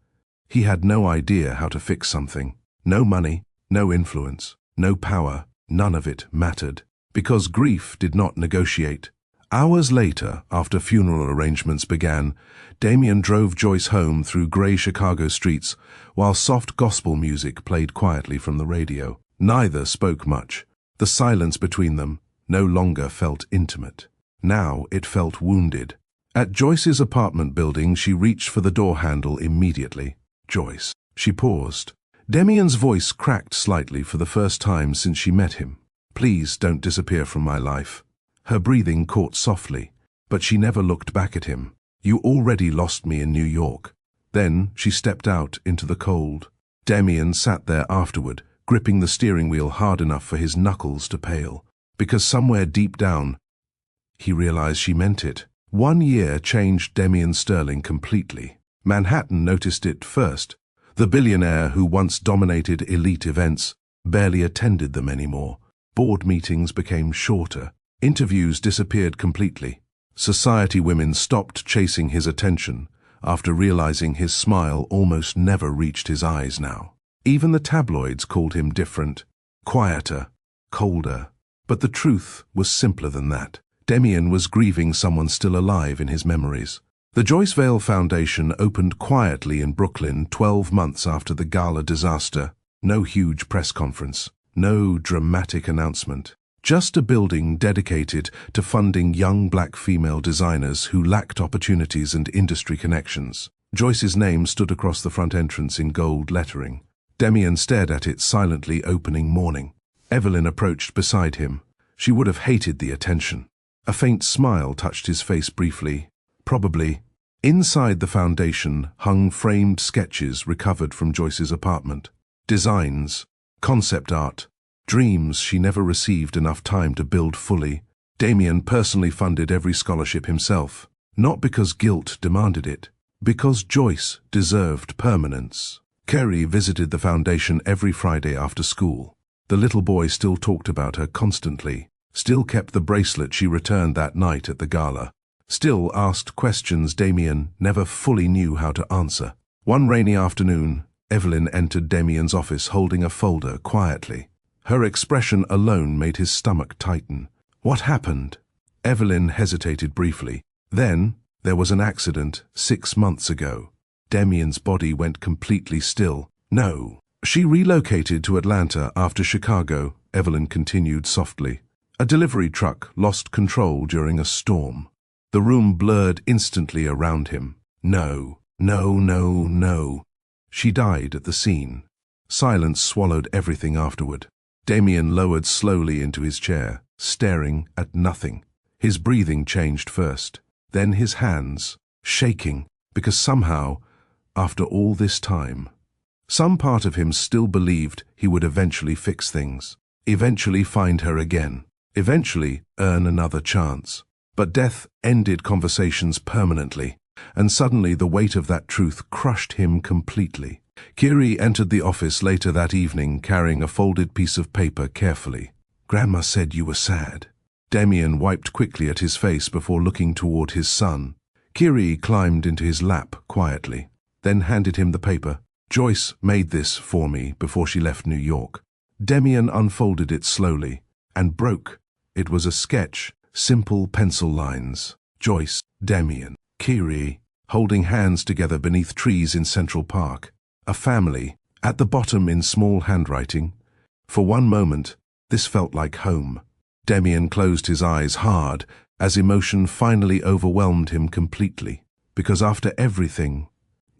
C: he had no idea how to fix something. No money, no influence, no power, none of it mattered. Because grief did not negotiate. Hours later, after funeral arrangements began, Demian drove Joyce home through grey Chicago streets, while soft gospel music played quietly from the radio. Neither spoke much. The silence between them no longer felt intimate. Now it felt wounded. At Joyce's apartment building, she reached for the door handle immediately. "Joyce." She paused. Demian's voice cracked slightly for the first time since she met him. "Please don't disappear from my life." Her breathing caught softly, but she never looked back at him. "You already lost me in New York." Then she stepped out into the cold. Demian sat there afterward, gripping the steering wheel hard enough for his knuckles to pale. Because somewhere deep down, he realized she meant it. 1 year changed Demian Sterling completely. Manhattan noticed it first. The billionaire who once dominated elite events barely attended them anymore. Board meetings became shorter. Interviews disappeared completely. Society women stopped chasing his attention after realizing his smile almost never reached his eyes now. Even the tabloids called him different, quieter, colder. But the truth was simpler than that. Demian was grieving someone still alive in his memories. The Joyce Vale Foundation opened quietly in Brooklyn 12 months after the gala disaster. No huge press conference, no dramatic announcement. Just a building dedicated to funding young black female designers who lacked opportunities and industry connections. Joyce's name stood across the front entrance in gold lettering. Demian stared at it silently opening morning. Evelyn approached beside him. She would have hated the attention. A faint smile touched his face briefly. Probably. Inside the foundation hung framed sketches recovered from Joyce's apartment. Designs, concept art, dreams she never received enough time to build fully. Demian personally funded every scholarship himself, not because guilt demanded it, because Joyce deserved permanence. Kyrie visited the foundation every Friday after school. The little boy still talked about her constantly, still kept the bracelet she returned that night at the gala, still asked questions Demian never fully knew how to answer. One rainy afternoon, Evelyn entered Demian's office holding a folder quietly. Her expression alone made his stomach tighten. What happened? Evelyn hesitated briefly. Then, there was an accident 6 months ago. Demian's body went completely still. No. She relocated to Atlanta after Chicago, Evelyn continued softly. A delivery truck lost control during a storm. The room blurred instantly around him. No, no, no, no. She died at the scene. Silence swallowed everything afterward. Demian lowered slowly into his chair, staring at nothing. His breathing changed first, then his hands, shaking, because somehow, after all this time, some part of him still believed he would eventually fix things, eventually find her again, eventually earn another chance. But death ended conversations permanently, and suddenly the weight of that truth crushed him completely. Kyrie entered the office later that evening carrying a folded piece of paper carefully. "Grandma said you were sad." Demian wiped quickly at his face before looking toward his son. Kyrie climbed into his lap quietly, then handed him the paper. "Joyce made this for me before she left New York." Demian unfolded it slowly and broke. It was a sketch, simple pencil lines. Joyce, Demian, Kyrie, holding hands together beneath trees in Central Park. A family, at the bottom in small handwriting. For one moment, this felt like home. Demian closed his eyes hard as emotion finally overwhelmed him completely. Because after everything,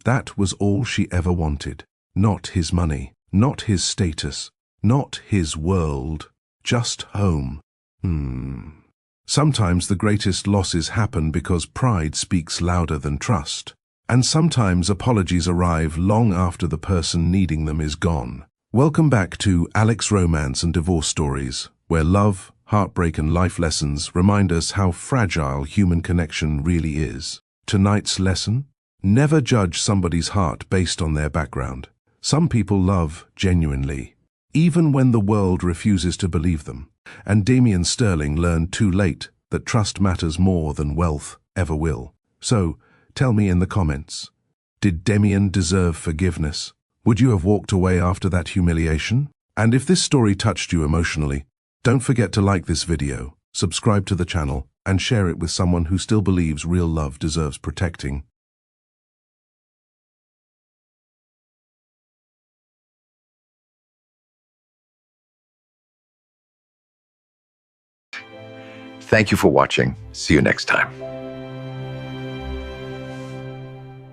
C: that was all she ever wanted. Not his money, not his status, not his world, just home. Sometimes the greatest losses happen because pride speaks louder than trust. And sometimes apologies arrive long after the person needing them is gone. Welcome back to Alex Romance and Divorce Stories, where love, heartbreak and life lessons remind us how fragile human connection really is. Tonight's lesson? Never judge somebody's heart based on their background. Some people love genuinely, even when the world refuses to believe them. And Demian Sterling learned too late that trust matters more than wealth ever will. So, tell me in the comments, did Demian deserve forgiveness? Would you have walked away after that humiliation? And if this story touched you emotionally, don't forget to like this video, subscribe to the channel, and share it with someone who still believes real love deserves protecting.
A: Thank you for watching. See you next time.